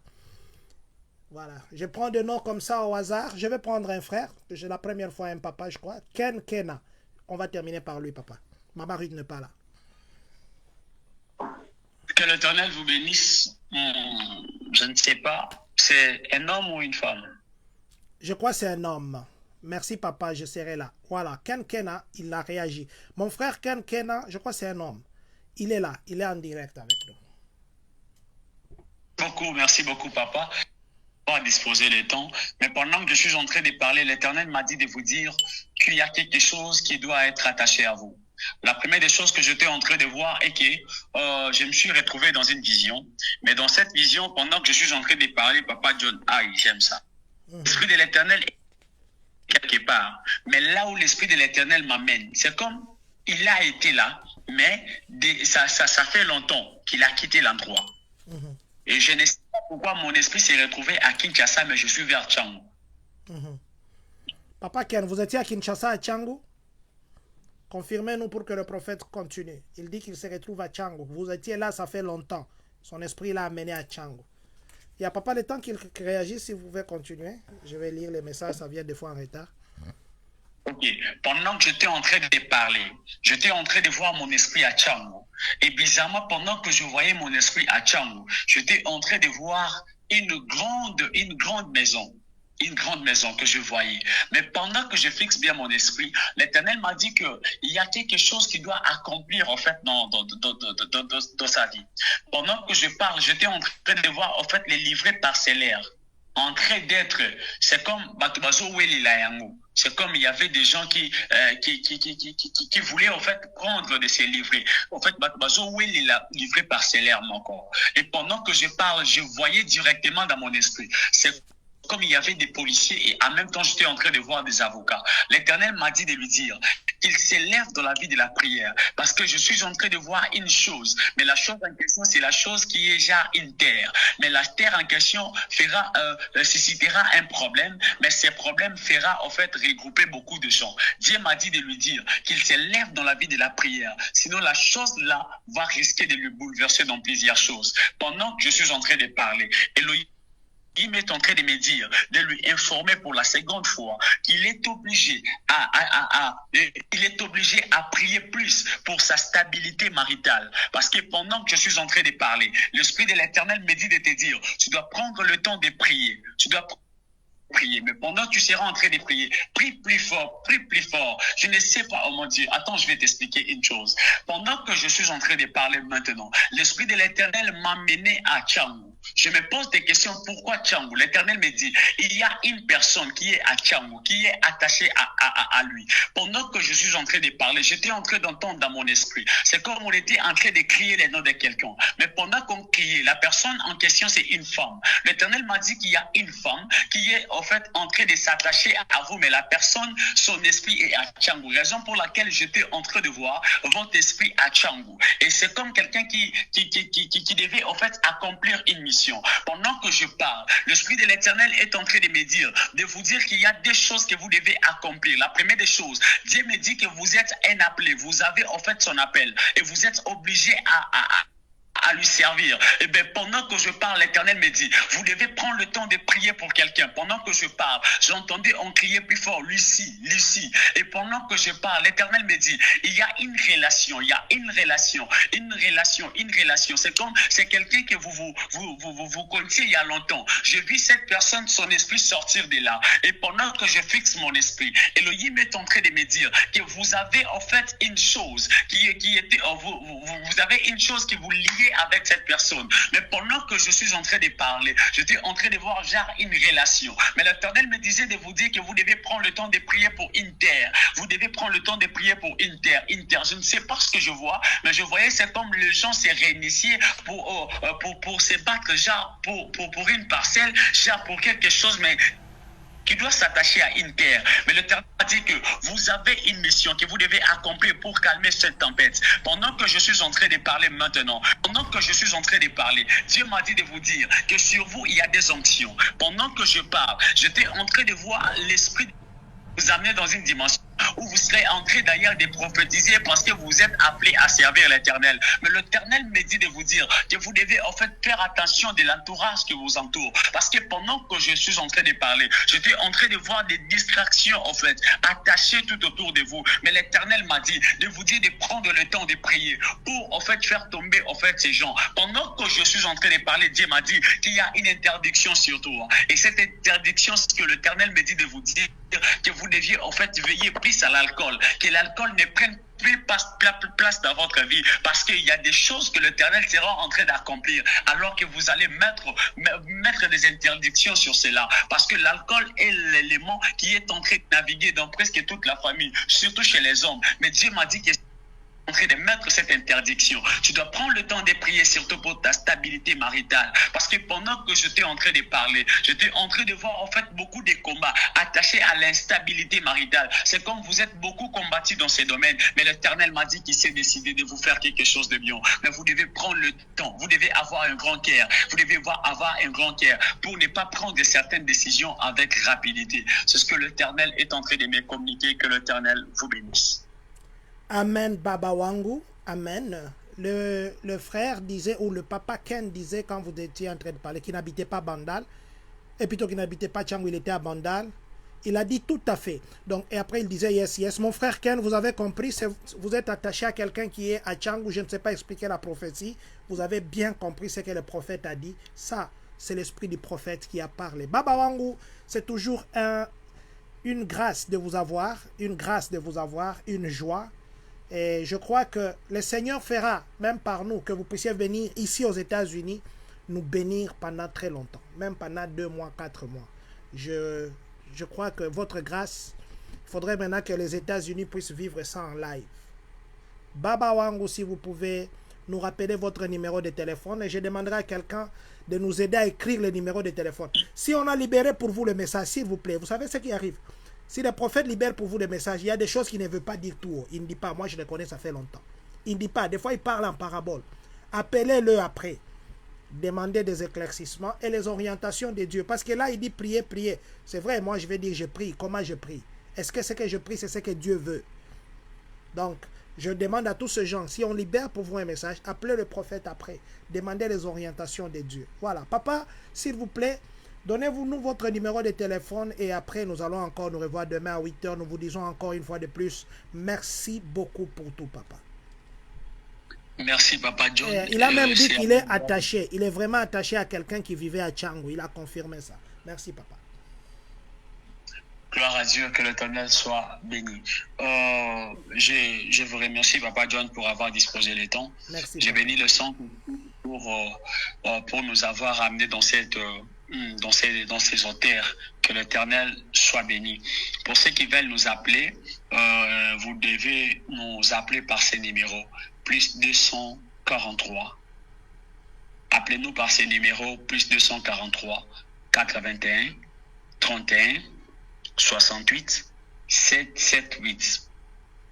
A: Voilà, je prends des noms comme ça au hasard. Je vais prendre un frère, j'ai la première fois un papa, je crois. Ken Kena. On va terminer par lui, papa. Maman Ruth n'est pas là.
B: Que l'Éternel vous bénisse. Je ne sais pas. C'est un homme ou une femme?
A: Je crois que c'est un homme. Merci, papa, je serai là. Voilà, Ken Kena, il a réagi. Mon frère Ken Kena, je crois que c'est un homme. Il est là, il est en direct avec nous.
B: Merci beaucoup, papa. Pas disposer le temps, mais pendant que je suis en train de parler, l'Éternel m'a dit de vous dire qu'il y a quelque chose qui doit être attaché à vous. La première des choses que j'étais en train de voir est que je me suis retrouvé dans une vision, mais dans cette vision, pendant que je suis en train de parler, papa John, j'aime ça. L'Esprit de l'Éternel est quelque part, mais là où l'Esprit de l'Éternel m'amène, c'est comme il a été là, mais ça fait longtemps qu'il a quitté l'endroit. Et je ne sais pas pourquoi mon esprit s'est retrouvé à Kinshasa, mais je suis vers Tchang.
A: Papa Ken, vous étiez à Kinshasa, à Tchangu? Confirmez-nous pour que le prophète continue. Il dit qu'il se retrouve à Tchangu. Vous étiez là, ça fait longtemps. Son esprit l'a amené à Tchangu. Il n'y a pas le temps qu'il réagisse, si vous pouvez continuer. Je vais lire les messages, ça vient des fois en retard.
B: Ok. Pendant que j'étais en train de parler, j'étais en train de voir mon esprit à Tchangu. Et bizarrement, pendant que je voyais mon esprit à Tchangu, j'étais en train de voir une grande maison. Une grande maison que je voyais. Mais pendant que je fixe bien mon esprit, l'Éternel m'a dit qu'il y a quelque chose qui doit accomplir en fait dans sa vie. Pendant que je parle, j'étais en train de voir en fait les livrets parcellaires en train d'être, c'est comme c'est comme il y avait des gens qui voulaient en fait prendre de ces livrets. En fait, livré parcellairement encore. Et pendant que je parle, je voyais directement dans mon esprit. C'est comme il y avait des policiers et en même temps j'étais en train de voir des avocats. L'Éternel m'a dit de lui dire qu'il s'élève dans la vie de la prière parce que je suis en train de voir une chose, mais la chose en question c'est la chose qui est déjà une terre. Mais la terre en question suscitera un problème, mais ces problèmes fera en fait regrouper beaucoup de gens. Dieu m'a dit de lui dire qu'il s'élève dans la vie de la prière, sinon la chose là va risquer de lui bouleverser dans plusieurs choses. Pendant que je suis en train de parler, il m'est en train de me dire, de lui informer pour la seconde fois qu'il est obligé à prier plus pour sa stabilité maritale. Parce que pendant que je suis en train de parler, l'Esprit de l'Éternel me dit de te dire, tu dois prendre le temps de prier. Tu dois prier. Mais pendant que tu seras en train de prier, prie plus fort, prie plus fort. Je ne sais pas, oh mon Dieu, attends, je vais t'expliquer une chose. Pendant que je suis en train de parler maintenant, l'Esprit de l'Éternel m'a mené à Tchangu. Je me pose des questions, pourquoi Tchangu? L'Éternel me dit, il y a une personne qui est à Tchangu, qui est attachée à lui. Pendant que je suis en train de parler, j'étais en train d'entendre dans mon esprit. C'est comme on était en train de crier les noms de quelqu'un. Mais pendant qu'on criait, la personne en question, c'est une femme. L'Éternel m'a dit qu'il y a une femme qui est en fait en train de s'attacher à vous, mais la personne, son esprit est à Tchangu. Raison pour laquelle j'étais en train de voir votre esprit à Tchangu. Et c'est comme quelqu'un qui devait en fait accomplir une mission. Pendant que je parle, l'Esprit de l'Éternel est en train de me dire, de vous dire qu'il y a des choses que vous devez accomplir. La première des choses, Dieu me dit que vous êtes un appelé, vous avez en fait son appel et vous êtes obligé à lui servir. Et bien, pendant que je parle, l'Éternel me dit, vous devez prendre le temps de prier pour quelqu'un. Pendant que je parle, j'entendais on criait plus fort, Lucie, Lucie. Et pendant que je parle, l'Éternel me dit, il y a une relation, il y a une relation. C'est comme, c'est quelqu'un que vous connaissez il y a longtemps. Je vis cette personne, son esprit sortir de là. Et pendant que je fixe mon esprit, Elohim est en train de me dire que vous avez en fait une chose qui était, vous avez une chose qui vous liait avec cette personne. Mais pendant que je suis en train de parler, j'étais en train de voir genre une relation. Mais l'Éternel me disait de vous dire que vous devez prendre le temps de prier pour une terre. Vous devez prendre le temps de prier pour une terre. Je ne sais pas ce que je vois, mais je voyais c'est comme les gens se réinitier pour se battre genre pour une parcelle, genre pour quelque chose, mais qui doit s'attacher à une terre. Mais l'Éternel a dit que vous avez une mission que vous devez accomplir pour calmer cette tempête. Pendant que je suis en train de parler maintenant, Dieu m'a dit de vous dire que sur vous, il y a des onctions. Pendant que je parle, j'étais en train de voir l'Esprit vous amener dans une dimension où vous serez en train d'ailleurs de prophétiser parce que vous êtes appelés à servir l'Éternel. Mais l'Éternel me dit de vous dire que vous devez en fait faire attention de l'entourage qui vous entoure. Parce que pendant que je suis en train de parler, j'étais en train de voir des distractions en fait attachées tout autour de vous. Mais l'Éternel m'a dit de vous dire de prendre le temps de prier pour en fait faire tomber en fait ces gens. Pendant que je suis en train de parler, Dieu m'a dit qu'il y a une interdiction sur toi. Et cette interdiction, c'est que l'Éternel me dit de vous dire que vous deviez en fait veiller plus à l'alcool, que l'alcool ne prenne plus place dans votre vie, parce qu'il y a des choses que l'Éternel sera en train d'accomplir, alors que vous allez mettre des interdictions sur cela, parce que l'alcool est l'élément qui est en train de naviguer dans presque toute la famille, surtout chez les hommes. Mais Dieu m'a dit que en train de mettre cette interdiction. Tu dois prendre le temps de prier surtout pour ta stabilité maritale. Parce que pendant que j'étais en train de parler, j'étais en train de voir en fait beaucoup de combats attachés à l'instabilité maritale. C'est comme vous êtes beaucoup combattus dans ces domaines, mais l'Éternel m'a dit qu'il s'est décidé de vous faire quelque chose de bien. Mais vous devez prendre le temps, vous devez avoir un grand cœur, vous devez avoir un grand cœur pour ne pas prendre certaines décisions avec rapidité. C'est ce que l'Éternel est en train de me communiquer, que l'Éternel vous bénisse.
A: Amen, Baba Wangu. Amen. Le frère disait, ou le papa Ken disait, quand vous étiez en train de parler, qu'il n'habitait pas Bandal, et plutôt qu'il n'habitait pas Tchangou, il était à Bandal. Il a dit tout à fait. Donc, et après, il disait, yes. Mon frère Ken, vous avez compris, vous êtes attaché à quelqu'un qui est à Tchangou, je ne sais pas expliquer la prophétie. Vous avez bien compris ce que le prophète a dit. Ça, c'est l'esprit du prophète qui a parlé. Baba Wangu, c'est toujours une grâce de vous avoir, une joie. Et je crois que le Seigneur fera, même par nous, que vous puissiez venir ici aux États-Unis, nous bénir pendant très longtemps, même pendant 2 mois, 4 mois. Je crois que votre grâce, il faudrait maintenant que les États-Unis puissent vivre ça en live. Baba Wangu, si vous pouvez nous rappeler votre numéro de téléphone, et je demanderai à quelqu'un de nous aider à écrire le numéro de téléphone. Si on a libéré pour vous le message, s'il vous plaît, vous savez ce qui arrive? Si le prophète libère pour vous des messages, il y a des choses qu'il ne veut pas dire tout haut. Il ne dit pas, moi je le connais, ça fait longtemps. Il ne dit pas, des fois il parle en parabole. Appelez-le après. Demandez des éclaircissements et les orientations de Dieu. Parce que là, il dit prier, prier. C'est vrai, moi je vais dire je prie. Comment je prie? Est-ce que ce que je prie, c'est ce que Dieu veut? Donc, je demande à tous ces gens, si on libère pour vous un message, appelez le prophète après. Demandez les orientations de Dieu. Voilà. Papa, s'il vous plaît, donnez-nous votre numéro de téléphone et après, nous allons encore nous revoir demain à 8 h. Nous vous disons encore une fois de plus, merci beaucoup pour tout, papa.
B: Merci, Papa John.
A: Il a même dit qu'il est attaché. Il est vraiment attaché à quelqu'un qui vivait à Tchangou. Il a confirmé ça. Merci, papa.
B: Gloire à Dieu, que l'Éternel soit béni. Je vous remercie, Papa John, pour avoir disposé le temps.
A: Merci.
B: J'ai béni le sang pour nous avoir amenés dans ces auteurs. Que l'Éternel soit béni. Pour ceux qui veulent nous appeler, vous devez nous appeler par ces numéros. Plus 243. Appelez-nous par ces numéros. Plus 243 81 31 68 778.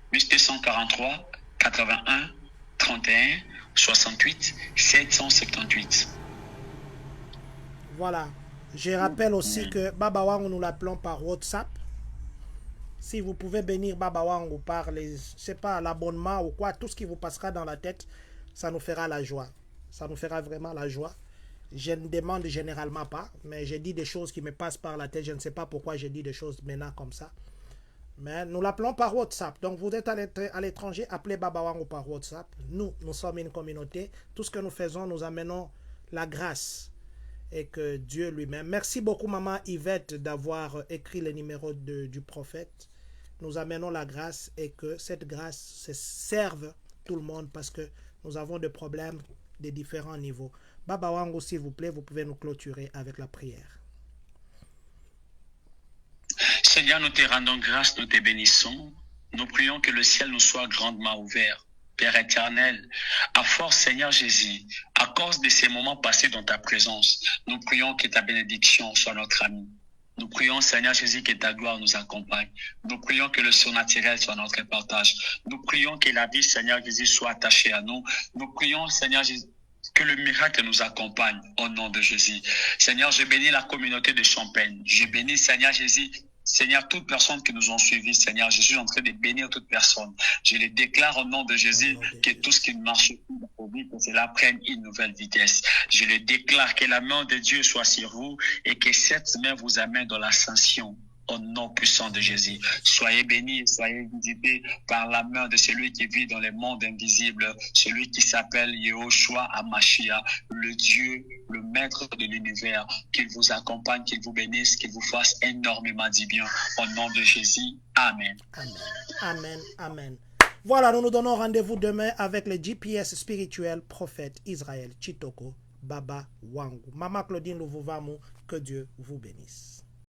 B: Plus 243 81 31 68 778.
A: Voilà. Je rappelle aussi que Baba Wangu, nous l'appelons par WhatsApp. Si vous pouvez bénir Baba Wangu par l'abonnement ou quoi, tout ce qui vous passera dans la tête, ça nous fera la joie. Ça nous fera vraiment la joie. Je ne demande généralement pas, mais j'ai dit des choses qui me passent par la tête. Je ne sais pas pourquoi j'ai dit des choses maintenant comme ça. Mais nous l'appelons par WhatsApp. Donc vous êtes à l'étranger, appelez Baba Wangu par WhatsApp. Nous sommes une communauté. Tout ce que nous faisons, nous amenons la grâce. Et que Dieu lui-même. Merci beaucoup, Maman Yvette, d'avoir écrit le numéro du prophète. Nous amenons la grâce et que cette grâce serve tout le monde parce que nous avons des problèmes de différents niveaux. Baba Wangu, s'il vous plaît, vous pouvez nous clôturer avec la prière.
B: Seigneur, nous te rendons grâce, nous te bénissons. Nous prions que le ciel nous soit grandement ouvert. Père éternel, à force, Seigneur Jésus, à cause de ces moments passés dans ta présence, nous prions que ta bénédiction soit notre ami. Nous prions, Seigneur Jésus, que ta gloire nous accompagne. Nous prions que le surnaturel soit notre partage. Nous prions que la vie, Seigneur Jésus, soit attachée à nous. Nous prions, Seigneur Jésus, que le miracle nous accompagne au nom de Jésus. Seigneur, je bénis la communauté de Champagne. Je bénis, Seigneur Jésus, Seigneur, toutes personnes qui nous ont suivis, Seigneur, je suis en train de bénir toute personne. Je les déclare au nom de Jésus que tout ce qui ne marche plus dans vos vies, que cela prenne une nouvelle vitesse. Je les déclare que la main de Dieu soit sur vous et que cette main vous amène dans l'ascension. Au nom puissant de Jésus. Soyez bénis, soyez visités par la main de celui qui vit dans les mondes invisibles, celui qui s'appelle Yehoshua Hamashiach, le Dieu, le maître de l'univers, qu'il vous accompagne, qu'il vous bénisse, qu'il vous fasse énormément du bien. Au nom de Jésus. Amen.
A: Amen. Amen. Amen. Voilà, nous nous donnons rendez-vous demain avec le GPS spirituel prophète Israël Chitoko Baba Wangu. Maman Claudine Louvuvamu, que Dieu vous bénisse.